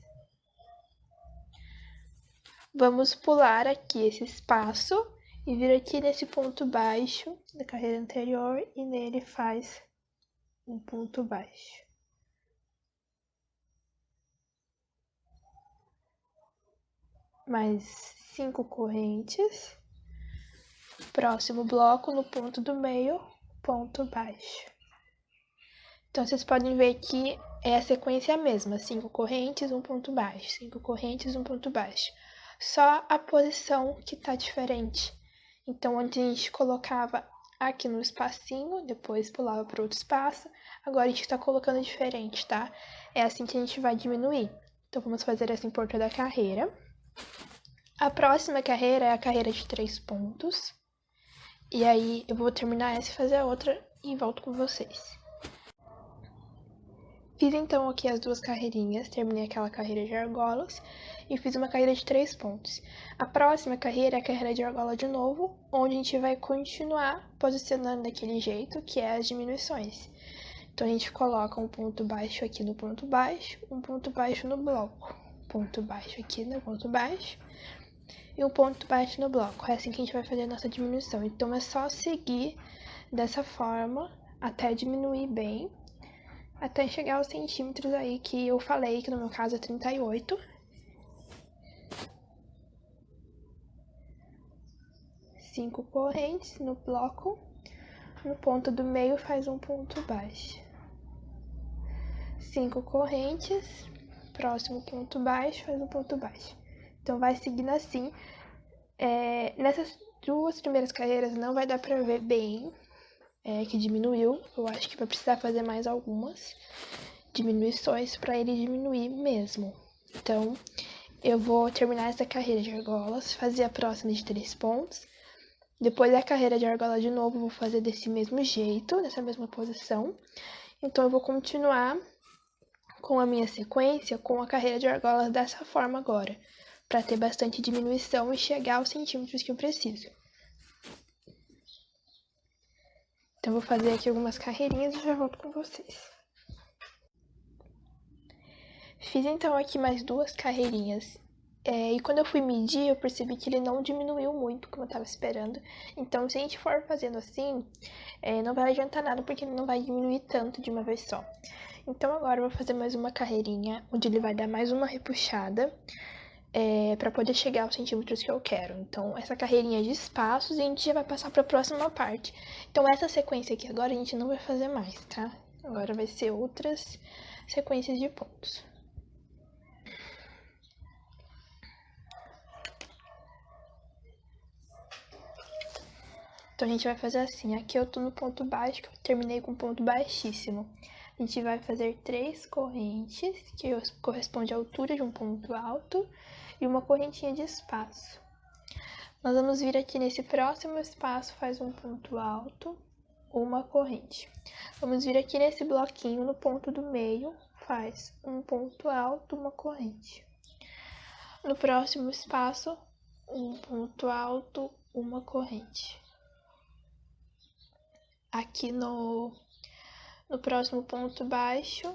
Speaker 1: Vamos pular aqui esse espaço e vir aqui nesse ponto baixo da carreira anterior e nele faz um ponto baixo. Mais 5 correntes. Próximo bloco, no ponto do meio, ponto baixo. Então, vocês podem ver que é a sequência mesma, 5 correntes, um ponto baixo, 5 correntes, um ponto baixo. Só a posição que tá diferente. Então, onde a gente colocava aqui no espacinho, depois pulava para outro espaço, agora a gente tá colocando diferente, tá? É assim que a gente vai diminuir. Então, vamos fazer essa em por toda a carreira. A próxima carreira é a carreira de 3 pontos. E aí, eu vou terminar essa e fazer a outra e volto com vocês. Fiz então aqui as 2 carreirinhas, terminei aquela carreira de argolas. e fiz uma carreira de 3 pontos. A próxima carreira é a carreira de argola de novo, onde a gente vai continuar posicionando daquele jeito, que é as diminuições. Então, a gente coloca um ponto baixo aqui no ponto baixo, um ponto baixo no bloco, ponto baixo aqui no ponto baixo e um ponto baixo no bloco. É assim que a gente vai fazer a nossa diminuição. Então, é só seguir dessa forma até diminuir bem, até chegar aos centímetros aí que eu falei, que no meu caso é 38. Cinco correntes no bloco, no ponto do meio faz um ponto baixo. 5 correntes, próximo ponto baixo, faz um ponto baixo. Então, vai seguindo assim. Nessas 2 primeiras carreiras não vai dar pra ver bem que diminuiu. Eu acho que vai precisar fazer mais algumas diminuições pra ele diminuir mesmo. Então, eu vou terminar essa carreira de argolas, fazer a próxima de 3 pontos. Depois da carreira de argola de novo, vou fazer desse mesmo jeito, nessa mesma posição. Então, eu vou continuar com a minha sequência, com a carreira de argolas dessa forma agora, para ter bastante diminuição e chegar aos centímetros que eu preciso. Então, vou fazer aqui algumas carreirinhas e já volto com vocês. Fiz então aqui mais 2 carreirinhas. E quando eu fui medir, eu percebi que ele não diminuiu muito, como eu estava esperando. Então, se a gente for fazendo assim, não vai adiantar nada, porque ele não vai diminuir tanto de uma vez só. Então, agora eu vou fazer mais uma carreirinha, onde ele vai dar mais uma repuxada, para poder chegar aos centímetros que eu quero. Então, essa carreirinha de espaços, e a gente já vai passar para a próxima parte. Então, essa sequência aqui agora a gente não vai fazer mais, tá? Agora vai ser outras sequências de pontos. Então, a gente vai fazer assim. Aqui eu tô no ponto baixo, que eu terminei com ponto baixíssimo. A gente vai fazer 3 correntes, que corresponde à altura de um ponto alto, e uma correntinha de espaço. Nós vamos vir aqui nesse próximo espaço, faz um ponto alto, uma corrente. Vamos vir aqui nesse bloquinho, no ponto do meio, faz um ponto alto, uma corrente. No próximo espaço, um ponto alto, uma corrente. Aqui no próximo ponto baixo,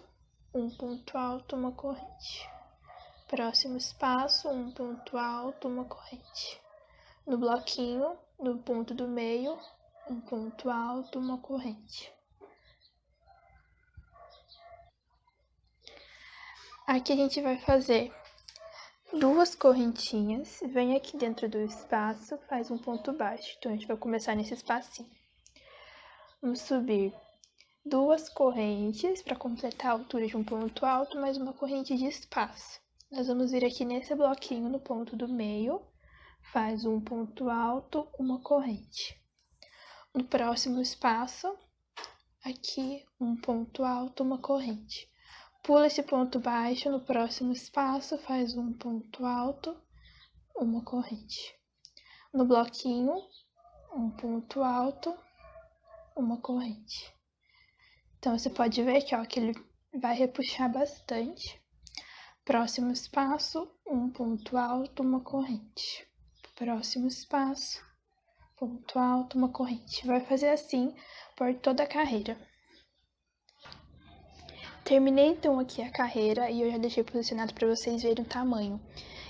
Speaker 1: um ponto alto, uma corrente. Próximo espaço, um ponto alto, uma corrente. No bloquinho, no ponto do meio, um ponto alto, uma corrente. Aqui a gente vai fazer 2 correntinhas, vem aqui dentro do espaço, faz um ponto baixo. Então, a gente vai começar nesse espacinho. Vamos subir 2 correntes para completar a altura de um ponto alto, mais uma corrente de espaço. Nós vamos vir aqui nesse bloquinho, no ponto do meio, faz um ponto alto, uma corrente. No próximo espaço, aqui, um ponto alto, uma corrente. Pula esse ponto baixo, no próximo espaço, faz um ponto alto, uma corrente. No bloquinho, um ponto alto, uma corrente. Então, você pode ver aqui, ó, que ele vai repuxar bastante. Próximo espaço, um ponto alto, uma corrente. Próximo espaço, ponto alto, uma corrente. Vai fazer assim por toda a carreira. Terminei então aqui a carreira e eu já deixei posicionado para vocês verem o tamanho.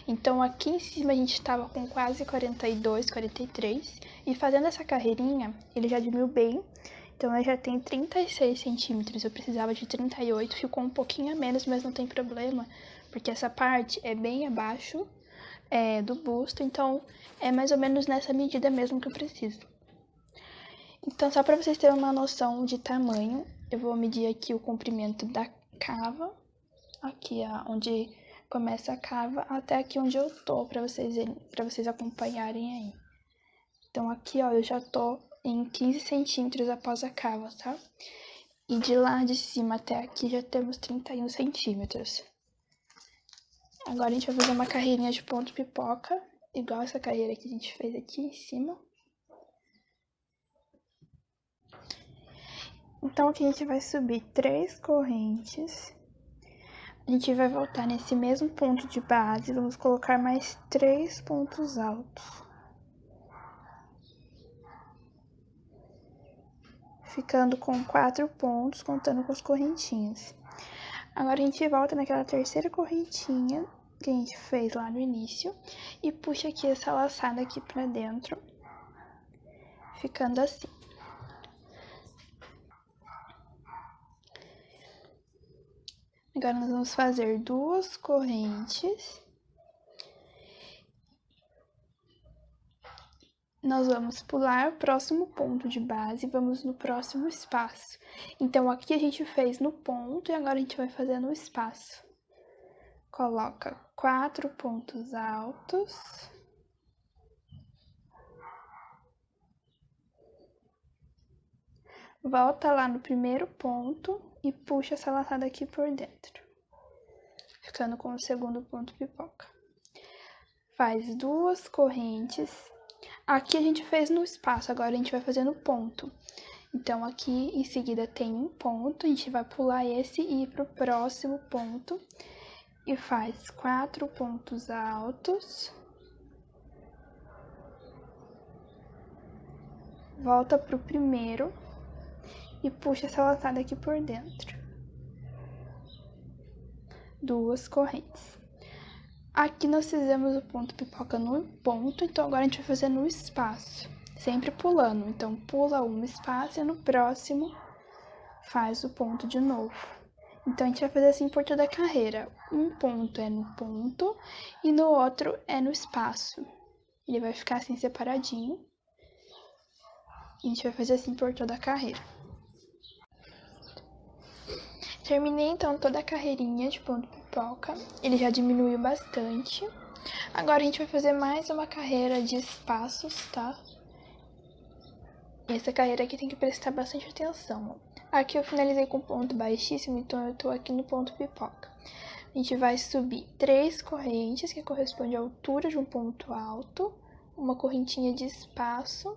Speaker 1: Então, aqui em cima a gente estava com quase 42, 43. E fazendo essa carreirinha, ele já diminuiu bem. Então, eu já tenho 36 centímetros. Eu precisava de 38, ficou um pouquinho a menos, mas não tem problema. Porque essa parte é bem abaixo do busto. Então, é mais ou menos nessa medida mesmo que eu preciso. Então, só para vocês terem uma noção de tamanho, eu vou medir aqui o comprimento da cava. Aqui, ó, onde começa a cava até aqui onde eu tô, para vocês acompanharem aí. Então, aqui, ó, eu já tô em 15 centímetros após a cava, tá? E de lá de cima até aqui já temos 31 centímetros. Agora a gente vai fazer uma carreirinha de ponto pipoca, igual essa carreira que a gente fez aqui em cima. Então, aqui a gente vai subir 3 correntes. A gente vai voltar nesse mesmo ponto de base, vamos colocar mais 3 pontos altos. Ficando com 4 pontos, contando com as correntinhas. Agora a gente volta naquela terceira correntinha que a gente fez lá no início e puxa aqui essa laçada aqui pra dentro, ficando assim. Agora nós vamos fazer 2 correntes. Nós vamos pular o próximo ponto de base e vamos no próximo espaço. Então, aqui a gente fez no ponto e agora a gente vai fazer no espaço. Coloca 4 pontos altos. Volta lá no primeiro ponto e puxa essa laçada aqui por dentro, ficando com o segundo ponto pipoca. Faz 2 correntes. Aqui a gente fez no espaço, agora a gente vai fazer no ponto. Então, aqui em seguida tem um ponto, a gente vai pular esse e ir pro próximo ponto. E faz 4 pontos altos. Volta pro primeiro e puxa essa laçada aqui por dentro. 2 correntes. Aqui nós fizemos o ponto pipoca no ponto, então agora a gente vai fazer no espaço, sempre pulando. Então, pula um espaço e no próximo faz o ponto de novo. Então, a gente vai fazer assim por toda a carreira. Um ponto é no ponto e no outro é no espaço. Ele vai ficar assim separadinho. E a gente vai fazer assim por toda a carreira. Terminei então toda a carreirinha de ponto pipoca, ele já diminuiu bastante. Agora a gente vai fazer mais uma carreira de espaços, tá? E essa carreira aqui tem que prestar bastante atenção. Aqui eu finalizei com ponto baixíssimo, então eu tô aqui no ponto pipoca. A gente vai subir 3 correntes, que corresponde à altura de um ponto alto, uma correntinha de espaço.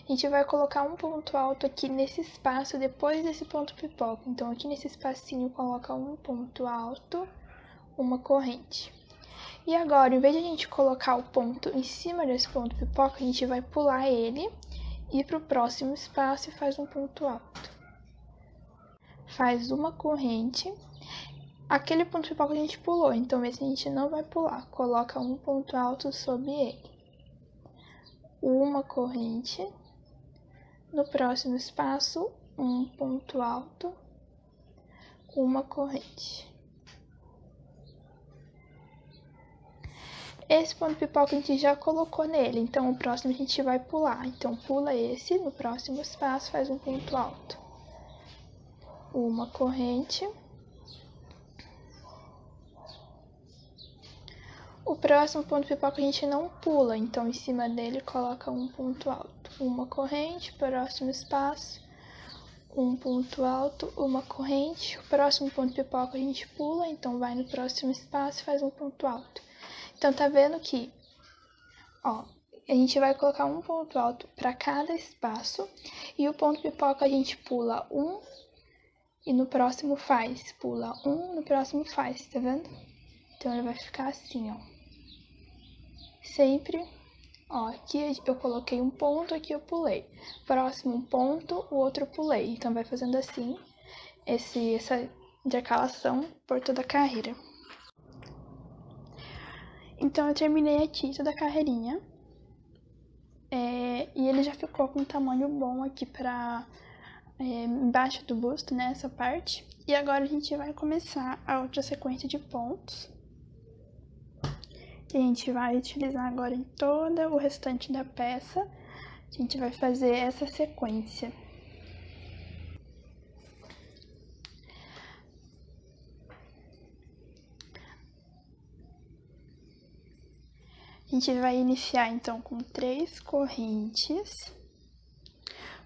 Speaker 1: A gente vai colocar um ponto alto aqui nesse espaço depois desse ponto pipoca. Então, aqui nesse espacinho, coloca um ponto alto, uma corrente. E agora, em vez de a gente colocar o ponto em cima desse ponto pipoca, a gente vai pular ele, ir para o próximo espaço e faz um ponto alto. Faz uma corrente. Aquele ponto pipoca a gente pulou, então esse a gente não vai pular. Coloca um ponto alto sobre ele. Uma corrente. No próximo espaço, um ponto alto, uma corrente. Esse ponto pipoca a gente já colocou nele, então o próximo a gente vai pular. Então, pula esse, no próximo espaço faz um ponto alto. Uma corrente. O próximo ponto pipoca a gente não pula, então em cima dele coloca um ponto alto. Uma corrente, próximo espaço, um ponto alto, uma corrente. O próximo ponto pipoca a gente pula, então vai no próximo espaço e faz um ponto alto. Então, tá vendo que, ó, a gente vai colocar um ponto alto para cada espaço e o ponto pipoca a gente pula um e no próximo faz, pula um, no próximo faz, tá vendo? Então, ele vai ficar assim, ó. Sempre, ó, aqui eu coloquei um ponto, aqui eu pulei. Próximo um ponto, o outro eu pulei. Então, vai fazendo assim, essa intercalação por toda a carreira. Então, eu terminei aqui toda a carreirinha. E ele já ficou com um tamanho bom aqui pra embaixo do busto, né, essa parte. E agora a gente vai começar a outra sequência de pontos. Que a gente vai utilizar agora em todo o restante da peça. A gente vai fazer essa sequência. A gente vai iniciar então com 3 correntes.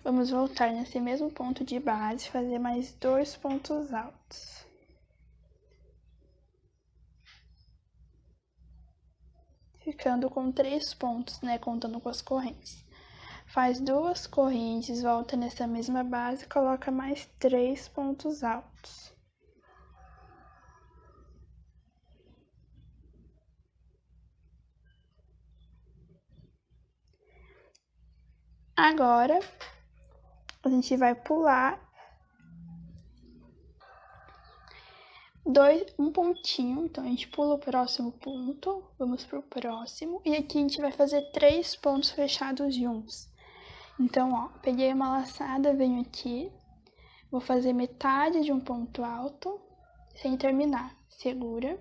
Speaker 1: Vamos voltar nesse mesmo ponto de base, fazer mais 2 pontos altos. Ficando com 3 pontos, né, contando com as correntes. Faz 2 correntes, volta nessa mesma base, coloca mais 3 pontos altos. Agora, a gente vai pular um pontinho, então a gente pula o próximo ponto, vamos pro próximo, e aqui a gente vai fazer 3 pontos fechados juntos. Então, ó, peguei uma laçada, venho aqui, vou fazer metade de um ponto alto, sem terminar, segura.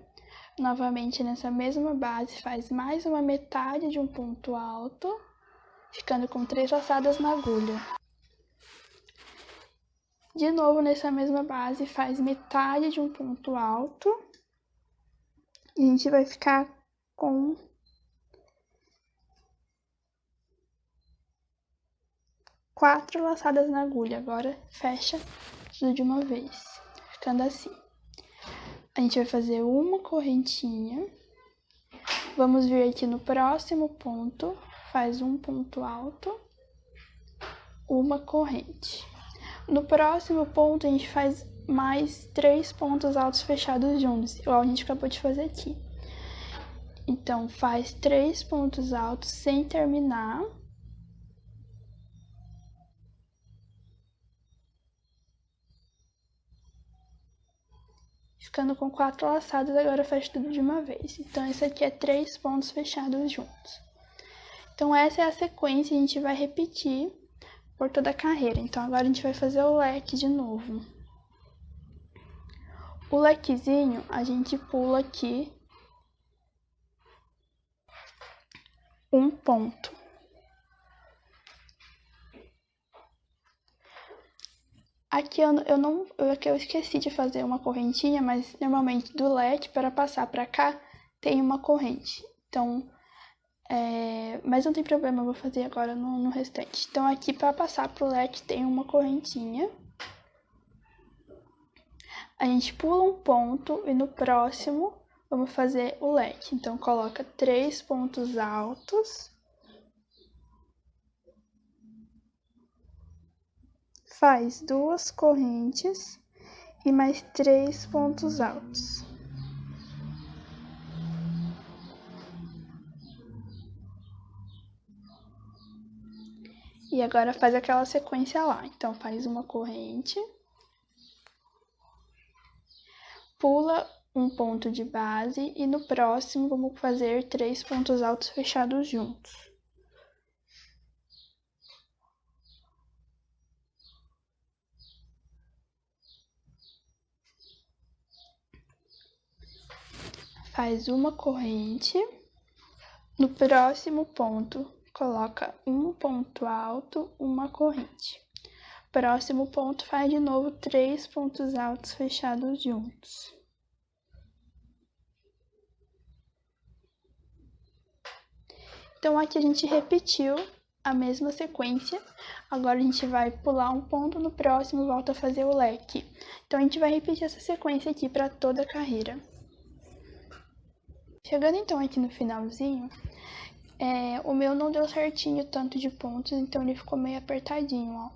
Speaker 1: Novamente nessa mesma base, faz mais uma metade de um ponto alto, ficando com 3 laçadas na agulha. De novo, nessa mesma base, faz metade de um ponto alto. E a gente vai ficar com 4 laçadas na agulha. Agora, fecha tudo de uma vez, ficando assim. A gente vai fazer uma correntinha. Vamos vir aqui no próximo ponto, faz um ponto alto, uma corrente. No próximo ponto, a gente faz mais 3 pontos altos fechados juntos, igual a gente acabou de fazer aqui. Então, faz 3 pontos altos sem terminar. Ficando com 4 laçadas, agora fecha tudo de uma vez. Então, esse aqui é 3 pontos fechados juntos. Então, essa é a sequência, a gente vai repetir por toda a carreira. Então, agora a gente vai fazer o leque de novo. O lequezinho, a gente pula aqui um ponto. Aqui eu esqueci de fazer uma correntinha, mas normalmente do leque para passar para cá tem uma corrente. Então, mas não tem problema, eu vou fazer agora no restante. Então, aqui para passar pro leque tem uma correntinha. A gente pula um ponto e no próximo vamos fazer o leque. Então, coloca 3 pontos altos. Faz 2 correntes e mais 3 pontos altos. E agora faz aquela sequência lá. Então, faz uma corrente, pula um ponto de base e no próximo vamos fazer 3 pontos altos fechados juntos. Faz uma corrente, no próximo ponto coloca um ponto alto, uma corrente. Próximo ponto faz de novo 3 pontos altos fechados juntos. Então, aqui a gente repetiu a mesma sequência. Agora, a gente vai pular um ponto, no próximo volta a fazer o leque. Então, a gente vai repetir essa sequência aqui para toda a carreira. Chegando, então, aqui no finalzinho, o meu não deu certinho tanto de pontos, então ele ficou meio apertadinho, ó.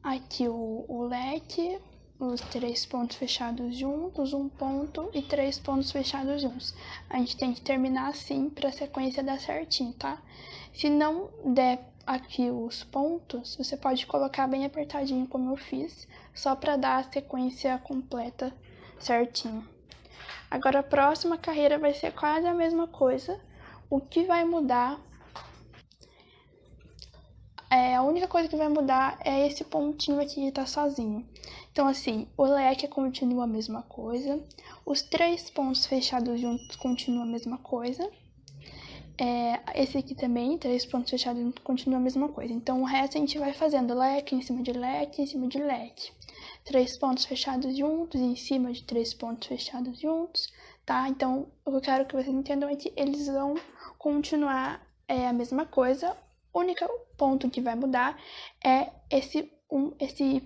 Speaker 1: Aqui o leque, os 3 pontos fechados juntos, um ponto e 3 pontos fechados juntos. A gente tem que terminar assim para a sequência dar certinho, tá? Se não der aqui os pontos, você pode colocar bem apertadinho como eu fiz, só para dar a sequência completa certinho. Agora a próxima carreira vai ser quase a mesma coisa. O que vai mudar, a única coisa que vai mudar é esse pontinho aqui que tá sozinho. Então, assim, o leque continua a mesma coisa, os 3 pontos fechados juntos continuam a mesma coisa. Esse aqui também, 3 pontos fechados juntos, continua a mesma coisa. Então, o resto a gente vai fazendo leque em cima de leque, em cima de leque. 3 pontos fechados juntos, em cima de 3 pontos fechados juntos, tá? Então, o que eu quero que vocês entendam é que eles vão continuar a mesma coisa. O único ponto que vai mudar é esse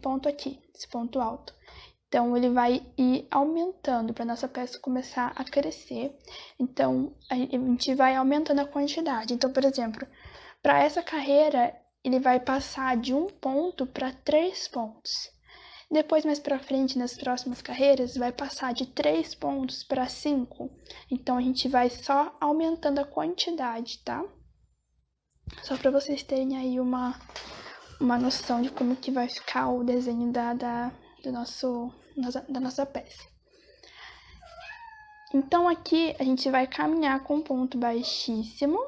Speaker 1: ponto aqui, esse ponto alto. Então, ele vai ir aumentando para nossa peça começar a crescer. Então, a gente vai aumentando a quantidade. Então, por exemplo, para essa carreira, ele vai passar de 1 ponto para 3 pontos. Depois, mais para frente, nas próximas carreiras, vai passar de 3 pontos para 5. Então, a gente vai só aumentando a quantidade, tá? Só para vocês terem aí uma noção de como que vai ficar o desenho da nossa peça. Então aqui a gente vai caminhar com um ponto baixíssimo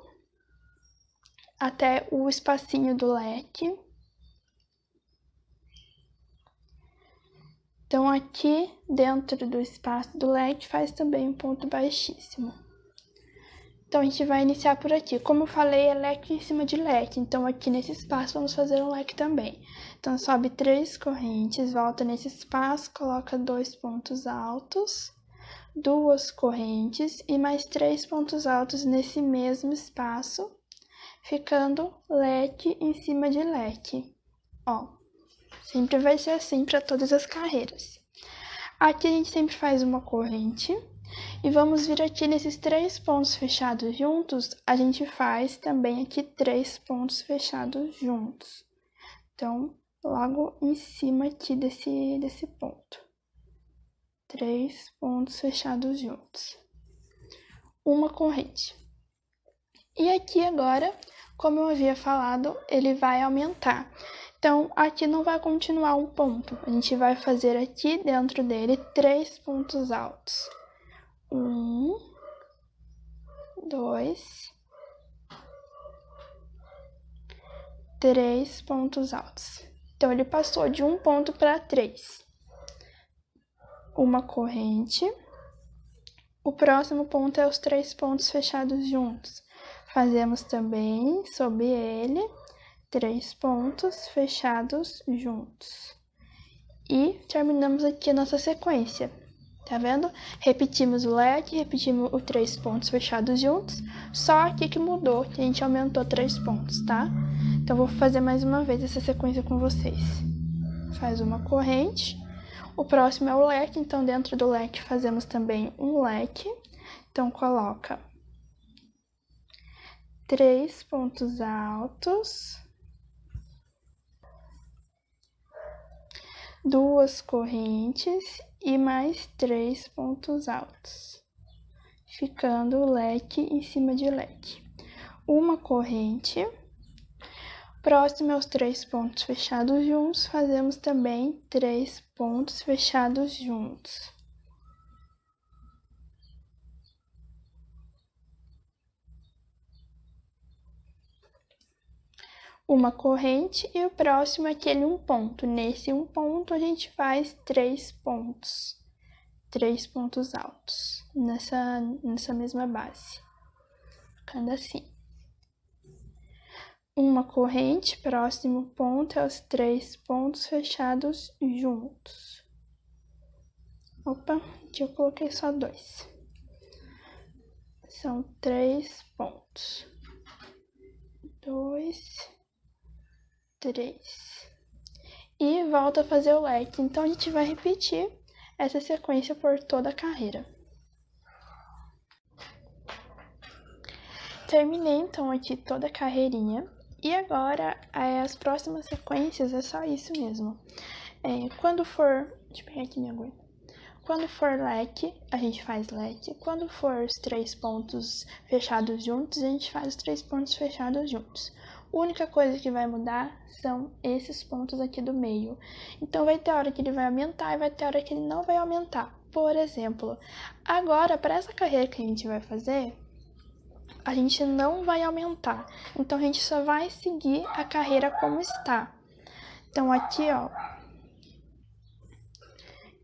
Speaker 1: até o espacinho do leque. Então aqui dentro do espaço do leque faz também um ponto baixíssimo. Então a gente vai iniciar por aqui. Como eu falei, é leque em cima de leque, então aqui nesse espaço vamos fazer um leque também. Então sobe 3 correntes, volta nesse espaço, coloca 2 pontos altos, 2 correntes e mais 3 pontos altos nesse mesmo espaço, ficando leque em cima de leque. Ó, sempre vai ser assim para todas as carreiras. Aqui a gente sempre faz uma corrente e vamos vir aqui nesses 3 pontos fechados juntos, a gente faz também aqui 3 pontos fechados juntos. Então, logo em cima aqui desse ponto. 3 pontos fechados juntos. Uma corrente. E aqui agora, como eu havia falado, ele vai aumentar. Então, aqui não vai continuar um ponto. A gente vai fazer aqui dentro dele 3 pontos altos. 1, 2, 3 pontos altos. Então, ele passou de um ponto para 3. Uma corrente. O próximo ponto é os 3 pontos fechados juntos. Fazemos também, sob ele, 3 pontos fechados juntos. E terminamos aqui a nossa sequência. Tá vendo? Repetimos o leque, repetimos os 3 pontos fechados juntos, só aqui que mudou, que a gente aumentou 3 pontos, tá? Então, vou fazer mais uma vez essa sequência com vocês. Faz uma corrente, o próximo é o leque, então dentro do leque fazemos também um leque. Então, coloca 3 pontos altos, 2 correntes e mais 3 pontos altos, ficando o leque em cima de leque. Uma corrente. Próximo aos 3 pontos fechados juntos, fazemos também 3 pontos fechados juntos. Uma corrente e o próximo é aquele um ponto. Nesse um ponto a gente faz 3 pontos. 3 pontos altos nessa mesma base. Ficando assim. Uma corrente, próximo ponto é os 3 pontos fechados juntos. Opa, aqui eu coloquei só 2. São 3 pontos. 2, 3. E volta a fazer o leque. Então, a gente vai repetir essa sequência por toda a carreira. Terminei, então, aqui toda a carreirinha. E agora, as próximas sequências é só isso mesmo. Quando for... Deixa eu pegar aqui minha agulha. Quando for leque, a gente faz leque. Quando for os 3 pontos fechados juntos, a gente faz os 3 pontos fechados juntos. A única coisa que vai mudar são esses pontos aqui do meio. Então, vai ter hora que ele vai aumentar e vai ter hora que ele não vai aumentar. Por exemplo, agora, para essa carreira que a gente vai fazer, a gente não vai aumentar. Então, a gente só vai seguir a carreira como está. Então, aqui, ó.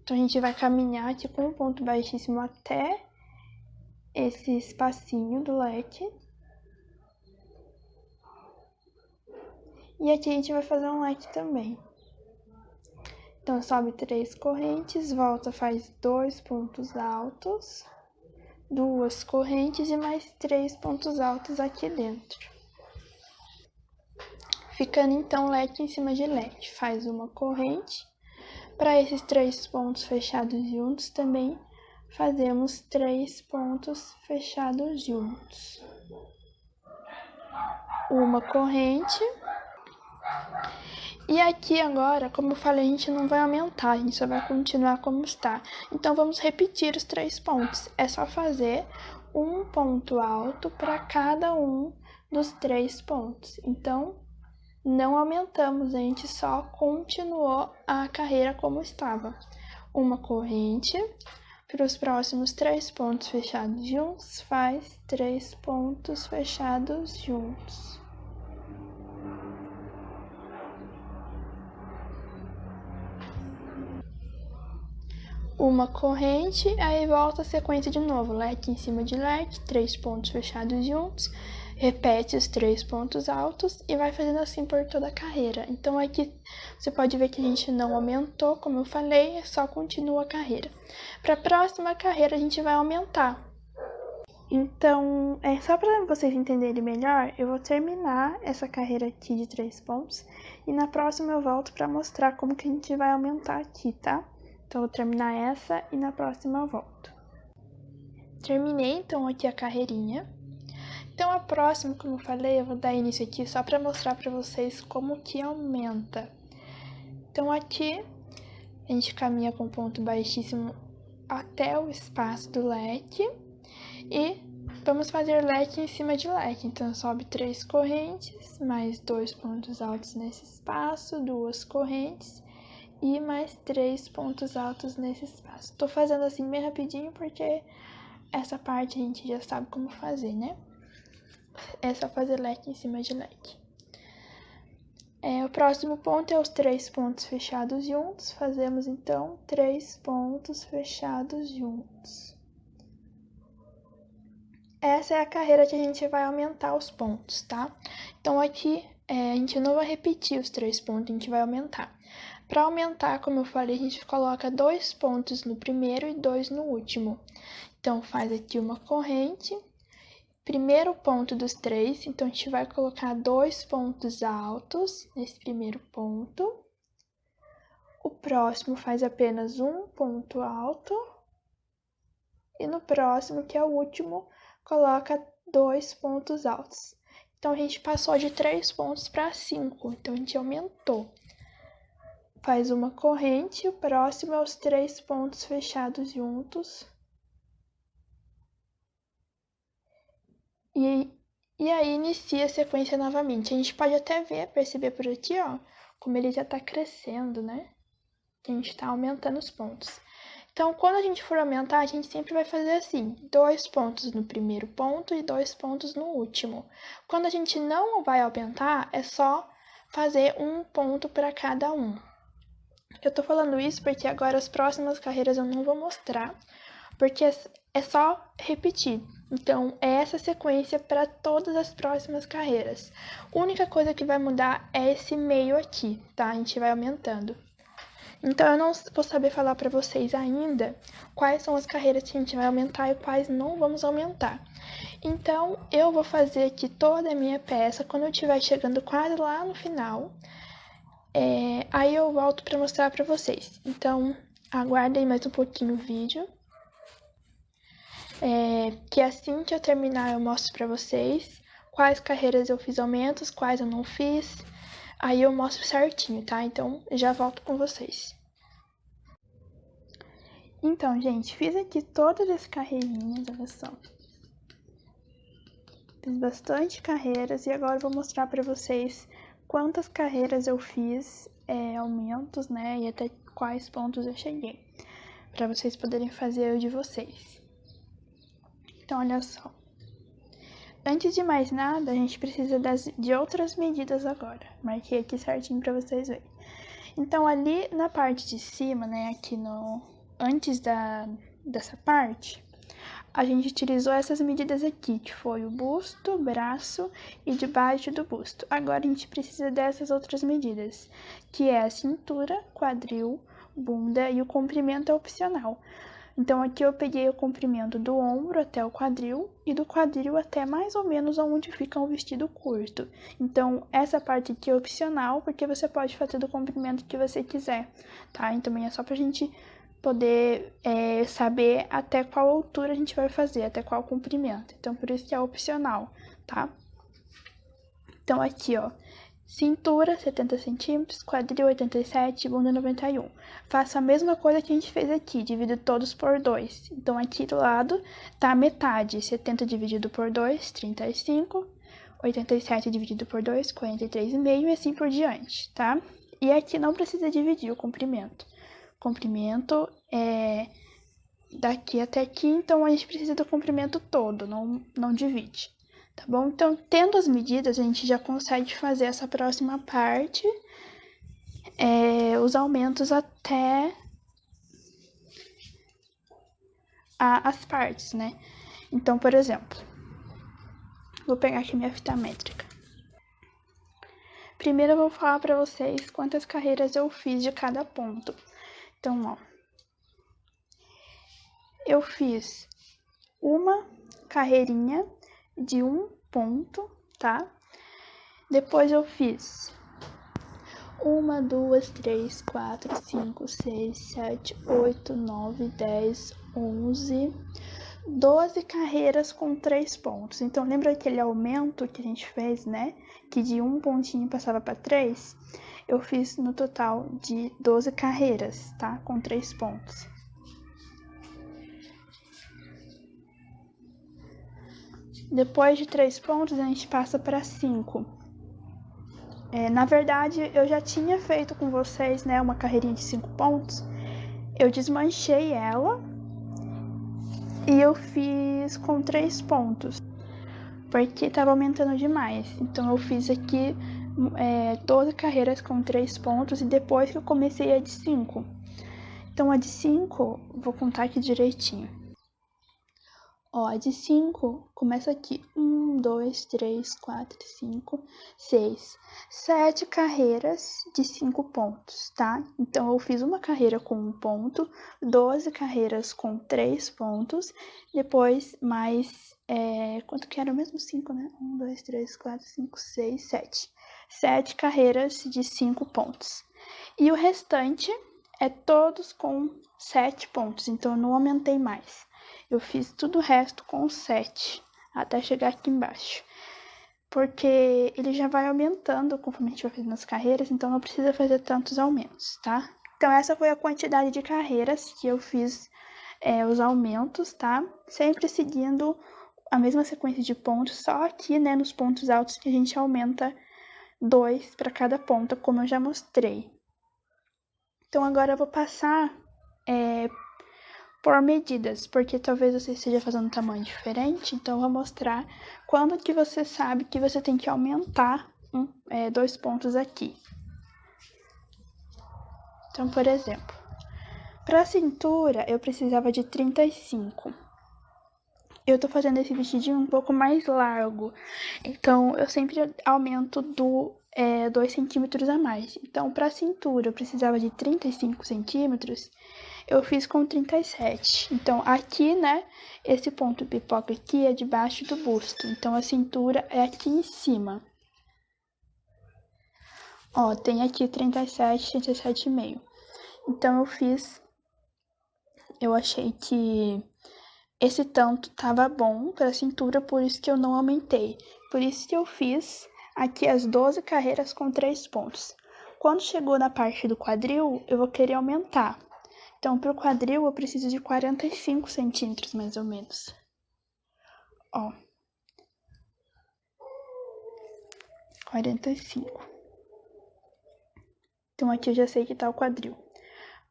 Speaker 1: Então, a gente vai caminhar aqui com um ponto baixíssimo até esse espacinho do leque. E aqui a gente vai fazer um leque também. Então, sobe 3 correntes, volta, faz 2 pontos altos, 2 correntes e mais 3 pontos altos aqui dentro. Ficando, então, leque em cima de leque. Faz uma corrente. Para esses 3 pontos fechados juntos, também fazemos 3 pontos fechados juntos. Uma corrente. E aqui agora, como eu falei, a gente não vai aumentar, a gente só vai continuar como está. Então, vamos repetir os 3 pontos. É só fazer um ponto alto para cada um dos 3 pontos. Então, não aumentamos, a gente só continuou a carreira como estava. Uma corrente para os próximos 3 pontos fechados juntos, faz 3 pontos fechados juntos. Uma corrente, aí volta a sequência de novo, leque em cima de leque, 3 pontos fechados juntos, repete os 3 pontos altos e vai fazendo assim por toda a carreira. Então aqui você pode ver que a gente não aumentou, como eu falei, só continua a carreira. Para a próxima carreira a gente vai aumentar. Então, só para vocês entenderem melhor, eu vou terminar essa carreira aqui de 3 pontos e na próxima eu volto para mostrar como que a gente vai aumentar aqui, tá? Então, eu vou terminar essa e na próxima eu volto. Terminei, então, aqui a carreirinha. Então, a próxima, como eu falei, eu vou dar início aqui só para mostrar para vocês como que aumenta. Então, aqui, a gente caminha com ponto baixíssimo até o espaço do leque e vamos fazer leque em cima de leque. Então, sobe 3 correntes, mais 2 pontos altos nesse espaço, 2 correntes e mais 3 pontos altos nesse espaço. Tô fazendo assim bem rapidinho porque essa parte a gente já sabe como fazer, né? É só fazer leque em cima de leque. O próximo ponto é os 3 pontos fechados juntos. Fazemos então 3 pontos fechados juntos. Essa é a carreira que a gente vai aumentar os pontos, tá? Então aqui a gente não vai repetir os 3 pontos, a gente vai aumentar. Para aumentar, como eu falei, a gente coloca 2 pontos no primeiro e 2 no último. Então, faz aqui uma corrente, primeiro ponto dos 3, então a gente vai colocar 2 pontos altos nesse primeiro ponto. O próximo faz apenas um ponto alto. E no próximo, que é o último, coloca 2 pontos altos. Então, a gente passou de 3 pontos para 5, então a gente aumentou. Faz uma corrente, o próximo é os 3 pontos fechados juntos. E aí inicia a sequência novamente. A gente pode até perceber por aqui, ó, como ele já tá crescendo, né? A gente tá aumentando os pontos. Então, quando a gente for aumentar, a gente sempre vai fazer assim, 2 pontos no primeiro ponto e 2 pontos no último. Quando a gente não vai aumentar, é só fazer um ponto para cada um. Eu tô falando isso porque agora as próximas carreiras eu não vou mostrar, porque é só repetir. Então, é essa sequência para todas as próximas carreiras. A única coisa que vai mudar é esse meio aqui, tá? A gente vai aumentando. Então, eu não vou saber falar para vocês ainda quais são as carreiras que a gente vai aumentar e quais não vamos aumentar. Então, eu vou fazer aqui toda a minha peça quando eu estiver chegando quase lá no final. Aí eu volto para mostrar para vocês. Então, aguardem mais um pouquinho o vídeo. Que assim que eu terminar eu mostro para vocês quais carreiras eu fiz aumentos, quais eu não fiz. Aí eu mostro certinho, tá? Então, já volto com vocês. Então, gente, fiz aqui todas as carreirinhas, olha só. Fiz bastante carreiras e agora eu vou mostrar para vocês quantas carreiras eu fiz, aumentos, né? E até quais pontos eu cheguei. Para vocês poderem fazer o de vocês. Então, olha só. Antes de mais nada, a gente precisa de outras medidas agora. Marquei aqui certinho para vocês verem. Então, ali na parte de cima, né, aqui antes dessa parte, a gente utilizou essas medidas aqui, que foi o busto, braço e debaixo do busto. Agora, a gente precisa dessas outras medidas, que é a cintura, quadril, bunda e o comprimento é opcional. Então, aqui eu peguei o comprimento do ombro até o quadril e do quadril até mais ou menos onde fica o vestido curto. Então, essa parte aqui é opcional, porque você pode fazer do comprimento que você quiser, tá? E também é só pra gente poder saber até qual altura a gente vai fazer, até qual comprimento. Então, por isso que é opcional, tá? Então, aqui, ó. Cintura, 70 centímetros, quadril, 87, bunda, 91. Faço a mesma coisa que a gente fez aqui, divido todos por 2. Então, aqui do lado tá a metade, 70 dividido por 2, 35, 87 dividido por 2, 43,5 e assim por diante, tá? E aqui não precisa dividir o comprimento. O comprimento é daqui até aqui, então a gente precisa do comprimento todo, não divide, tá bom? Então, tendo as medidas, a gente já consegue fazer essa próxima parte, os aumentos até as partes, né? Então, por exemplo, vou pegar aqui minha fita métrica. Primeiro eu vou falar para vocês quantas carreiras eu fiz de cada ponto. Então, ó, eu fiz uma carreirinha de um ponto, tá? Depois eu fiz 1, 2, 3, 4, 5, 6, 7, 8, 9, 10, 11, 12 carreiras com 3 pontos. Então, lembra aquele aumento que a gente fez, né? Que de um pontinho passava para 3? Eu fiz no total de 12 carreiras, tá? Com 3 pontos. Depois de 3 pontos, a gente passa para 5. Na verdade, eu já tinha feito com vocês, né, uma carreirinha de 5 pontos. Eu desmanchei ela e eu fiz com 3 pontos, porque estava aumentando demais. Então, eu fiz aqui 12 carreiras com 3 pontos e depois que eu comecei a de 5. Então, a de 5, vou contar aqui direitinho. Ó, a de 5 começa aqui. 1, 2, 3, 4, 5, 6, 7 carreiras de 5 pontos, tá? Então, eu fiz uma carreira com 1 ponto, 12 carreiras com 3 pontos, depois mais, quanto que era mesmo? 5, né? 1, 2, 3, 4, 5, 6, 7. 7 carreiras de 5 pontos. E o restante é todos com 7 pontos, então eu não aumentei mais. Eu fiz tudo o resto com 7, até chegar aqui embaixo. Porque ele já vai aumentando conforme a gente vai fazendo as carreiras, então não precisa fazer tantos aumentos, tá? Então essa foi a quantidade de carreiras que eu fiz os aumentos, tá? Sempre seguindo a mesma sequência de pontos, só aqui, né, nos pontos altos que a gente aumenta 2 para cada ponta, como eu já mostrei. Então agora eu vou passar por medidas, porque talvez você esteja fazendo um tamanho diferente, então eu vou mostrar quando que você sabe que você tem que aumentar 2 pontos aqui. Então, por exemplo, para a cintura eu precisava de 35. Eu tô fazendo esse vestidinho um pouco mais largo, então eu sempre aumento 2 centímetros a mais. Então, para a cintura eu precisava de 35 centímetros, eu fiz com 37. Então, aqui, né, esse ponto pipoca aqui é debaixo do busto. Então, a cintura é aqui em cima. Ó, tem aqui 37, 37,5. Então, eu achei que esse tanto tava bom para a cintura, por isso que eu não aumentei. Por isso que eu fiz aqui as 12 carreiras com 3 pontos. Quando chegou na parte do quadril, eu vou querer aumentar. Então, para o quadril, eu preciso de 45 centímetros, mais ou menos. Ó. 45. Então, aqui eu já sei que tá o quadril.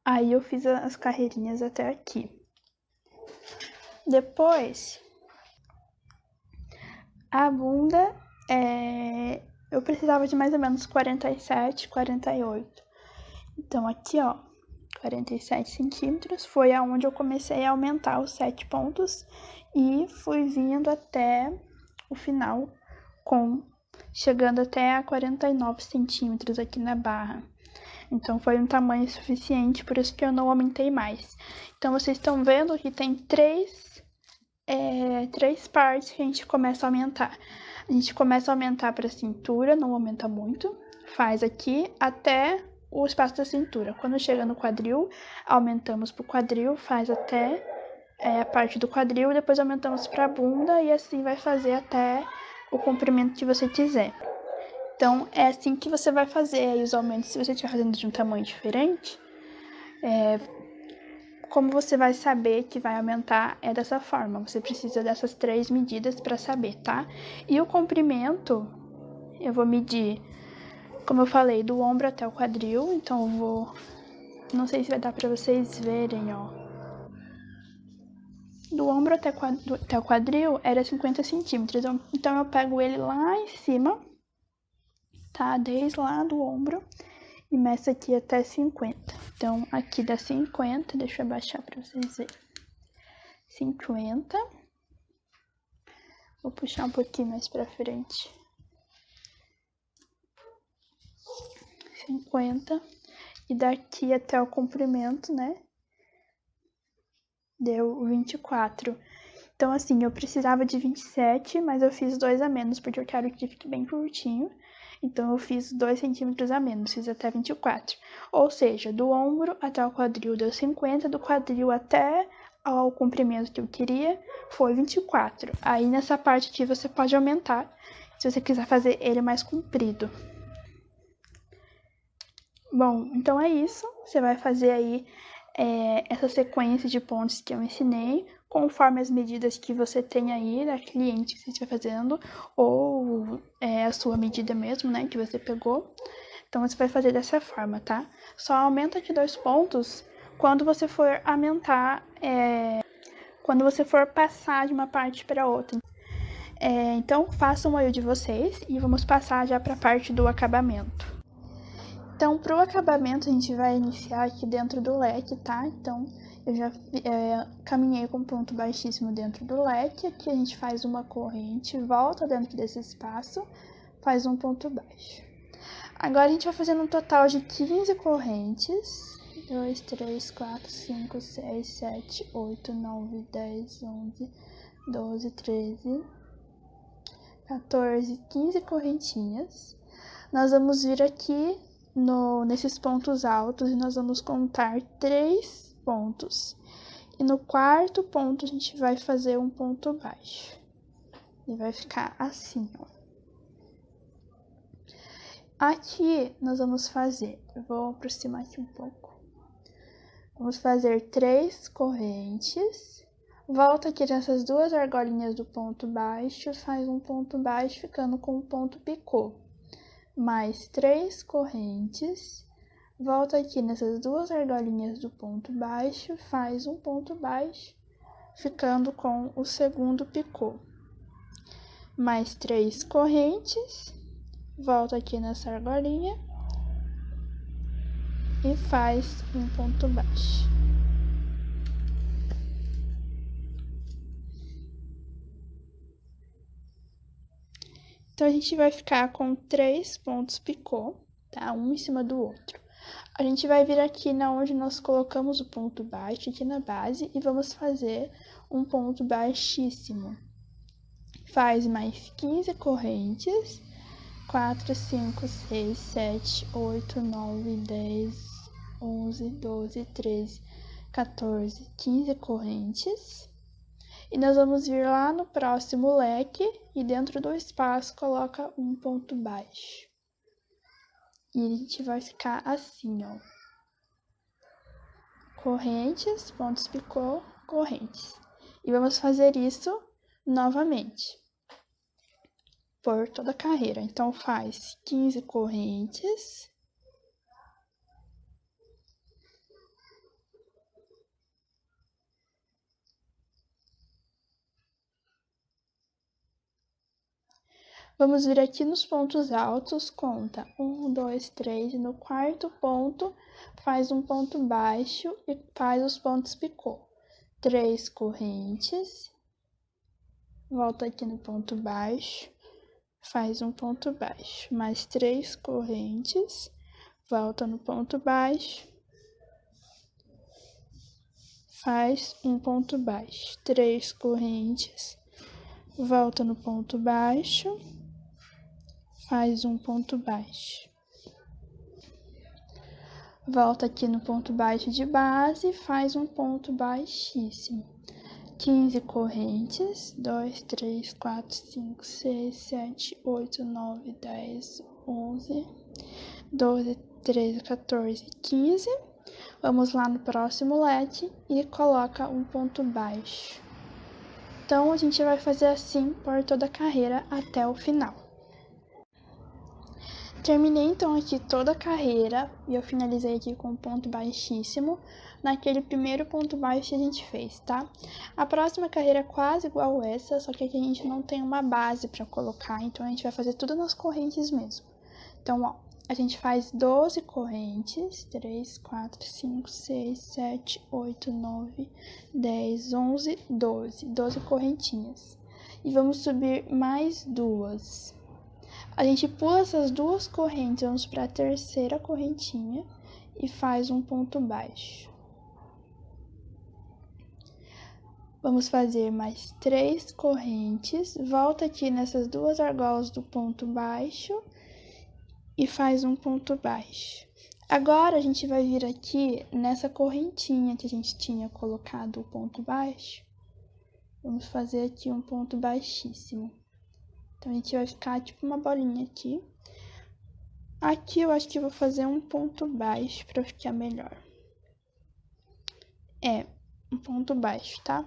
Speaker 1: Aí, eu fiz as carreirinhas até aqui. Depois, a bunda, eu precisava de mais ou menos 47, 48. Então, aqui, ó, 47 centímetros, foi aonde eu comecei a aumentar os 7 pontos e fui vindo até o final, chegando até a 49 centímetros aqui na barra. Então, foi um tamanho suficiente, por isso que eu não aumentei mais. Então, vocês estão vendo que tem três partes que a gente começa a aumentar. A gente começa a aumentar para a cintura, não aumenta muito, faz aqui até o espaço da cintura. Quando chega no quadril, aumentamos para o quadril, faz até a parte do quadril, depois aumentamos para a bunda e assim vai fazer até o comprimento que você quiser. Então, é assim que você vai fazer aí os aumentos. Se você estiver fazendo de um tamanho diferente, como você vai saber que vai aumentar é dessa forma. Você precisa dessas 3 medidas para saber, tá? E o comprimento, eu vou medir, como eu falei, do ombro até o quadril. Então eu vou... Não sei se vai dar para vocês verem, ó. Do ombro até o quadril era 50 centímetros. Então eu pego ele lá em cima, tá? Desde lá do ombro. E meço aqui até 50. Então, aqui dá 50. Deixa eu abaixar para vocês verem. 50. Vou puxar um pouquinho mais para frente. 50. E daqui até o comprimento, né? Deu 24. Então, assim, eu precisava de 27, mas eu fiz 2 a menos, porque eu quero que fique bem curtinho. Então, eu fiz 2 centímetros a menos, fiz até 24. Ou seja, do ombro até o quadril deu 50, do quadril até ao comprimento que eu queria foi 24. Aí, nessa parte aqui, você pode aumentar, se você quiser fazer ele mais comprido. Bom, então é isso. Você vai fazer aí essa sequência de pontos que eu ensinei, conforme as medidas que você tem aí da cliente que você estiver fazendo, ou a sua medida mesmo, né, que você pegou. Então, você vai fazer dessa forma, tá? Só aumenta aqui 2 pontos quando você for aumentar, quando você for passar de uma parte para outra. Então, façam aí o de vocês e vamos passar já para a parte do acabamento. Então, para o acabamento, a gente vai iniciar aqui dentro do leque, tá? Então, eu já caminhei com ponto baixíssimo dentro do leque. Aqui a gente faz uma corrente, volta dentro desse espaço, faz um ponto baixo. Agora, a gente vai fazendo um total de 15 correntes. 2, 3, 4, 5, 6, 7, 8, 9, 10, 11, 12, 13, 14, 15 correntinhas. Nós vamos vir aqui nesses pontos altos e nós vamos contar 3 pontos. E no 4º ponto a gente vai fazer um ponto baixo. E vai ficar assim, ó. Aqui nós vamos fazer, eu vou aproximar aqui um pouco. Vamos fazer 3 correntes. Volta aqui nessas 2 argolinhas do ponto baixo, faz um ponto baixo ficando com um ponto picô. Mais 3 correntes, volta aqui nessas 2 argolinhas do ponto baixo, faz um ponto baixo, ficando com o segundo picô. Mais 3 correntes, volta aqui nessa argolinha e faz um ponto baixo. Então, a gente vai ficar com 3 pontos picô, tá? Um em cima do outro. A gente vai vir aqui na onde nós colocamos o ponto baixo, aqui na base, e vamos fazer um ponto baixíssimo. Faz mais 15 correntes, 4, 5, 6, 7, 8, 9, 10, 11, 12, 13, 14, 15 correntes. E nós vamos vir lá no próximo leque e dentro do espaço coloca um ponto baixo. E a gente vai ficar assim, ó. Correntes, pontos picô, correntes. E vamos fazer isso novamente, por toda a carreira. Então, faz 15 correntes. Vamos vir aqui nos pontos altos, conta 1, 2, 3, e no 4º ponto faz um ponto baixo e faz os pontos picô. 3 correntes, volta aqui no ponto baixo, faz um ponto baixo, mais 3 correntes, volta no ponto baixo, faz um ponto baixo, 3 correntes, volta no ponto baixo, faz um ponto baixo. Volta aqui no ponto baixo de base, faz um ponto baixíssimo. 15 correntes, 2, 3, 4, 5, 6, 7, 8, 9, 10, 11, 12, 13, 14, 15. Vamos lá no próximo leque e coloca um ponto baixo. Então, a gente vai fazer assim por toda a carreira até o final. Terminei então aqui toda a carreira e eu finalizei aqui com um ponto baixíssimo naquele primeiro ponto baixo que a gente fez, tá? A próxima carreira é quase igual essa, só que aqui a gente não tem uma base para colocar, então a gente vai fazer tudo nas correntes mesmo. Então, ó, a gente faz 12 correntes, 3, 4, 5, 6, 7, 8, 9, 10, 11, 12, 12 correntinhas. E vamos subir mais duas. A gente pula essas duas correntes, vamos para a terceira correntinha e faz um ponto baixo. Vamos fazer mais 3 correntes, volta aqui nessas duas argolas do ponto baixo e faz um ponto baixo. Agora, a gente vai vir aqui nessa correntinha que a gente tinha colocado o ponto baixo. Vamos fazer aqui um ponto baixíssimo. Então, a gente vai ficar tipo uma bolinha aqui. Aqui eu acho que eu vou fazer um ponto baixo para ficar melhor. É, um ponto baixo, tá?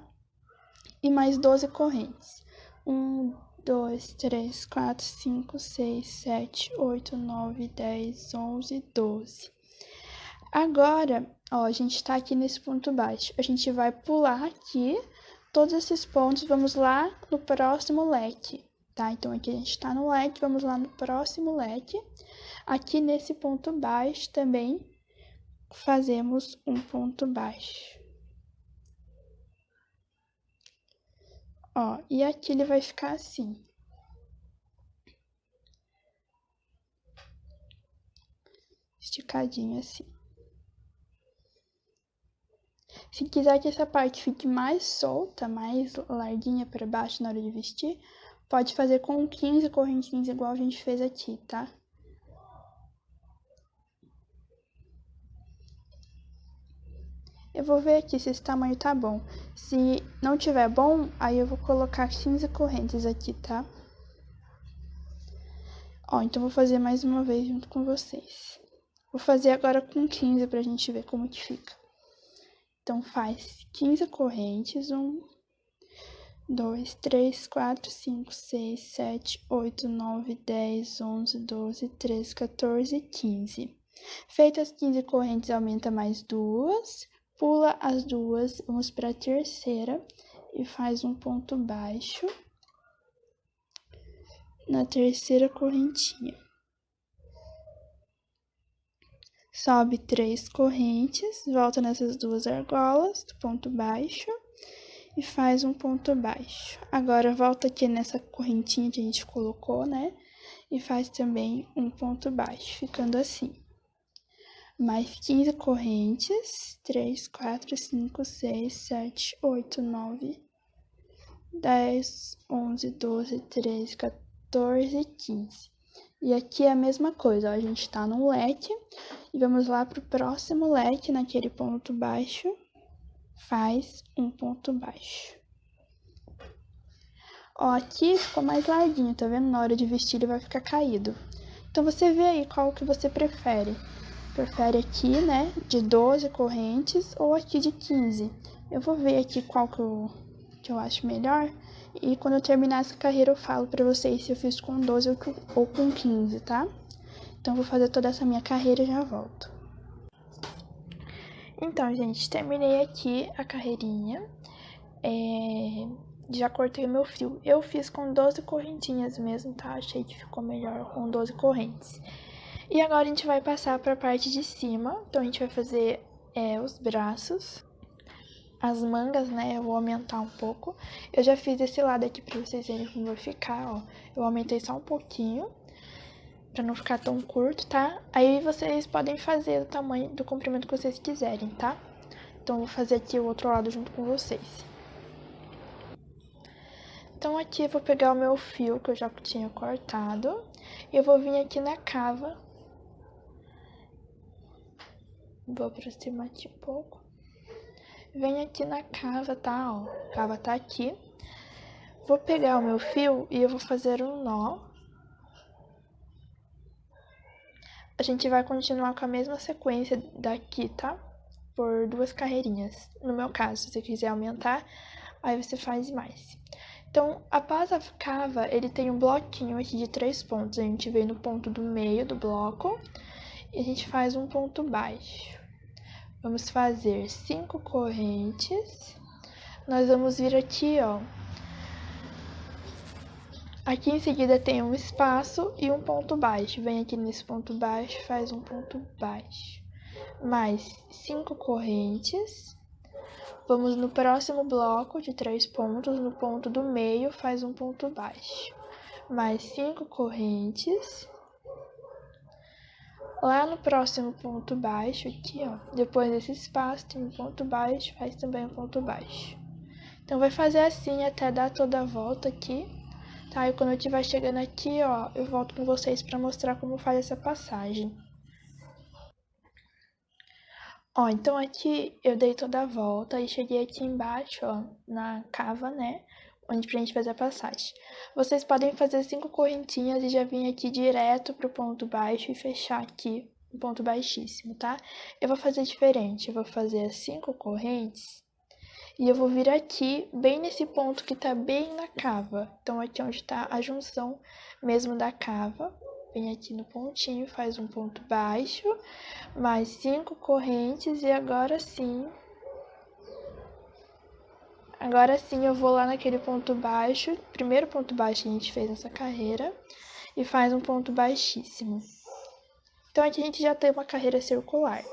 Speaker 1: E mais 12 correntes. 1, 2, 3, 4, 5, 6, 7, 8, 9, 10, 11, 12. Agora, ó, a gente tá aqui nesse ponto baixo. A gente vai pular aqui todos esses pontos, vamos lá no próximo leque, tá? Então, aqui a gente tá no leque, vamos lá no próximo leque. Aqui nesse ponto baixo também fazemos um ponto baixo. Ó, e aqui ele vai ficar assim. Esticadinho assim. Se quiser que essa parte fique mais solta, mais larguinha para baixo na hora de vestir, pode fazer com 15 correntinhas igual a gente fez aqui, tá? Eu vou ver aqui se esse tamanho tá bom. Se não tiver bom, aí eu vou colocar 15 correntes aqui, tá? Ó, então vou fazer mais uma vez junto com vocês. Vou fazer agora com 15 pra gente ver como que fica. Então, faz 15 correntes, 1, 2, 3, 4, 5, 6, 7, 8, 9, 10, 11, 12, 13, 14, 15. Feitas as 15 correntes, aumenta mais duas. Pula as duas, vamos para a terceira e faz um ponto baixo na terceira correntinha. Sobe 3 correntes, volta nessas duas argolas do ponto baixo e faz um ponto baixo. Agora, volta aqui nessa correntinha que a gente colocou, né? E faz também um ponto baixo, ficando assim. Mais 15 correntes, 3, 4, 5, 6, 7, 8, 9, 10, 11, 12, 13, 14, 15. E aqui é a mesma coisa, ó, a gente tá no leque e vamos lá pro próximo leque, naquele ponto baixo, faz um ponto baixo. Ó, aqui ficou mais larguinho, tá vendo? Na hora de vestir ele vai ficar caído. Então, você vê aí qual que você prefere. Prefere aqui, né, de 12 correntes ou aqui de 15. Eu vou ver aqui qual que eu acho melhor. E quando eu terminar essa carreira eu falo pra vocês se eu fiz com 12 ou com 15, tá? Então, eu vou fazer toda essa minha carreira e já volto. Então, gente, terminei aqui a carreirinha. Já cortei o meu fio. Eu fiz com 12 correntinhas mesmo, tá? Achei que ficou melhor com 12 correntes. E agora a gente vai passar para a parte de cima. Então, a gente vai fazer os braços, as mangas, né? Eu vou aumentar um pouco. Eu já fiz esse lado aqui para vocês verem como vai ficar, ó. Eu aumentei só um pouquinho, para não ficar tão curto, tá? Aí vocês podem fazer o tamanho do comprimento que vocês quiserem, tá? Então, eu vou fazer aqui o outro lado junto com vocês. Então, aqui eu vou pegar o meu fio que eu já tinha cortado. E eu vou vir aqui na cava. Vou aproximar aqui um pouco. Venho aqui na cava, tá? Ó, a cava tá aqui. Vou pegar o meu fio e eu vou fazer um nó. a gente vai continuar com a mesma sequência daqui, tá? Por 2 carreirinhas. No meu caso, se você quiser aumentar, aí você faz mais. Então, após a cava, ele tem um bloquinho aqui de 3 pontos. A gente vem no ponto do meio do bloco e a gente faz um ponto baixo. Vamos fazer 5 correntes. Nós vamos vir aqui, ó. Aqui em seguida tem um espaço e um ponto baixo. Vem aqui nesse ponto baixo, faz um ponto baixo. Mais 5 correntes. Vamos no próximo bloco de 3 pontos, no ponto do meio, faz um ponto baixo. Mais 5 correntes. Lá no próximo ponto baixo, aqui, ó, depois desse espaço, tem um ponto baixo, faz também um ponto baixo. Então, vai fazer assim até dar toda a volta aqui, tá? E quando eu estiver chegando aqui, ó, eu volto com vocês pra mostrar como faz essa passagem. Ó, então aqui eu dei toda a volta e cheguei aqui embaixo, ó, na cava, né? Onde pra gente fazer a passagem. Vocês podem fazer 5 correntinhas e já vir aqui direto pro ponto baixo e fechar aqui o ponto baixíssimo, tá? Eu vou fazer diferente, eu vou fazer as 5 correntes e eu vou vir aqui, bem nesse ponto que tá bem na cava. Então, aqui onde tá a junção mesmo da cava. Vem aqui no pontinho, faz um ponto baixo, mais 5 correntes e agora sim eu vou lá naquele ponto baixo, primeiro ponto baixo que a gente fez nessa carreira, e faz um ponto baixíssimo. Então, aqui a gente já tem uma carreira circular.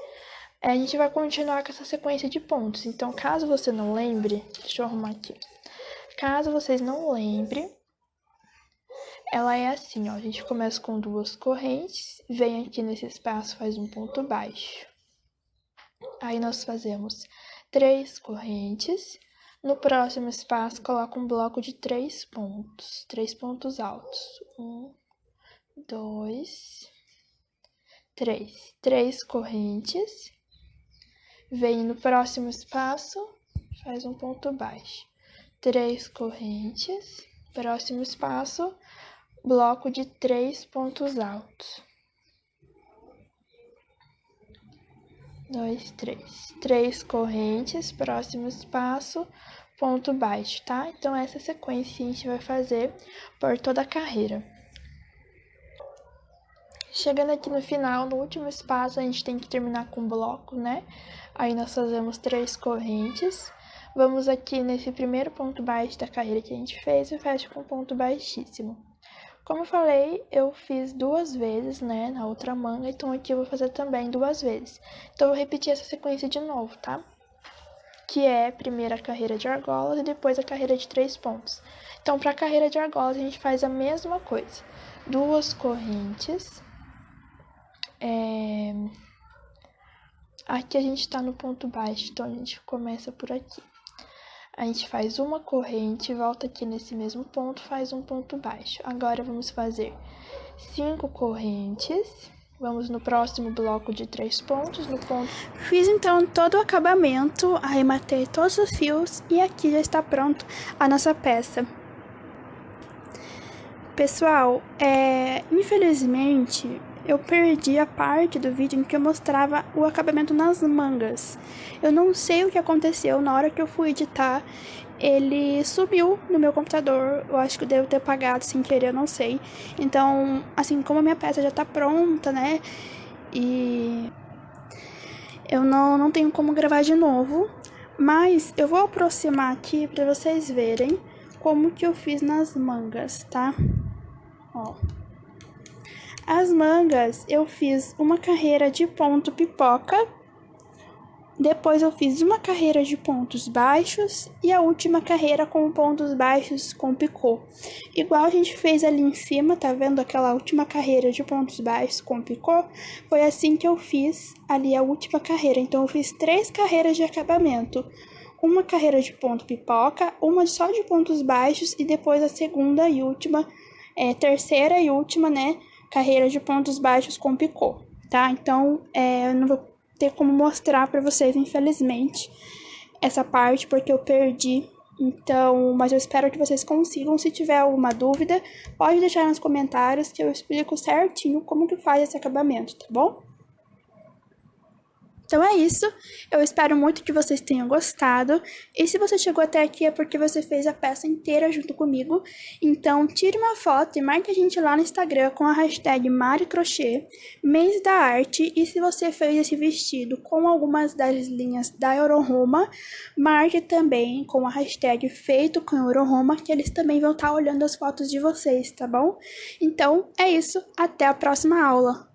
Speaker 1: A gente vai continuar com essa sequência de pontos. Então, caso você não lembre, deixa eu arrumar aqui. Caso vocês não lembrem, ela é assim, ó. A gente começa com 2 correntes, vem aqui nesse espaço, faz um ponto baixo. Aí, nós fazemos 3 correntes. No próximo espaço, coloca um bloco de 3 pontos altos. 1, 2, 3. 3 correntes. Vem no próximo espaço, faz um ponto baixo. 3 correntes. Próximo espaço, bloco de 3 pontos altos. 2, 3. 3 correntes, próximo espaço, ponto baixo, tá? Então, essa sequência a gente vai fazer por toda a carreira. Chegando aqui no final, no último espaço, a gente tem que terminar com bloco, né? Aí, nós fazemos 3 correntes. Vamos aqui nesse primeiro ponto baixo da carreira que a gente fez e fecha com ponto baixíssimo. Como eu falei, eu fiz 2 vezes, né, na outra manga, então aqui eu vou fazer também 2 vezes. Então, eu vou repetir essa sequência de novo, tá? Que é primeiro a carreira de argolas e depois a carreira de 3 pontos. Então, para a carreira de argolas, a gente faz a mesma coisa. 2 correntes. Aqui a gente tá no ponto baixo, então a gente começa por aqui. A gente faz uma corrente, volta aqui nesse mesmo ponto, faz um ponto baixo. Agora, vamos fazer 5 correntes. Vamos no próximo bloco de 3 pontos, no ponto... Fiz então todo o acabamento, arrematei todos os fios e aqui já está pronto a nossa peça. Pessoal, infelizmente, eu perdi a parte do vídeo em que eu mostrava o acabamento nas mangas. Eu não sei o que aconteceu na hora que eu fui editar. Ele sumiu no meu computador. Eu acho que eu devo ter apagado sem querer, eu não sei. Então, assim, como a minha peça já tá pronta, né? E eu não tenho como gravar de novo. Mas eu vou aproximar aqui pra vocês verem como que eu fiz nas mangas, tá? Ó. As mangas, eu fiz uma carreira de ponto pipoca, depois eu fiz uma carreira de pontos baixos e a última carreira com pontos baixos com picô. Igual a gente fez ali em cima, tá vendo aquela última carreira de pontos baixos com picô? Foi assim que eu fiz ali a última carreira. Então, eu fiz 3 carreiras de acabamento. Uma carreira de ponto pipoca, uma só de pontos baixos e depois a segunda e última, terceira e última, né? Carreira de pontos baixos com picô, tá? Então, eu não vou ter como mostrar pra vocês, infelizmente, essa parte, porque eu perdi Então, mas eu espero que vocês consigam. Se tiver alguma dúvida, pode deixar nos comentários que eu explico certinho como que faz esse acabamento, tá bom? Então é isso, eu espero muito que vocês tenham gostado, e se você chegou até aqui é porque você fez a peça inteira junto comigo, então tire uma foto e marque a gente lá no Instagram com a hashtag MariCrochê, mês da arte, e se você fez esse vestido com algumas das linhas da Euroroma, marque também com a hashtag feito com Euroroma, que eles também vão estar olhando as fotos de vocês, tá bom? Então é isso, até a próxima aula!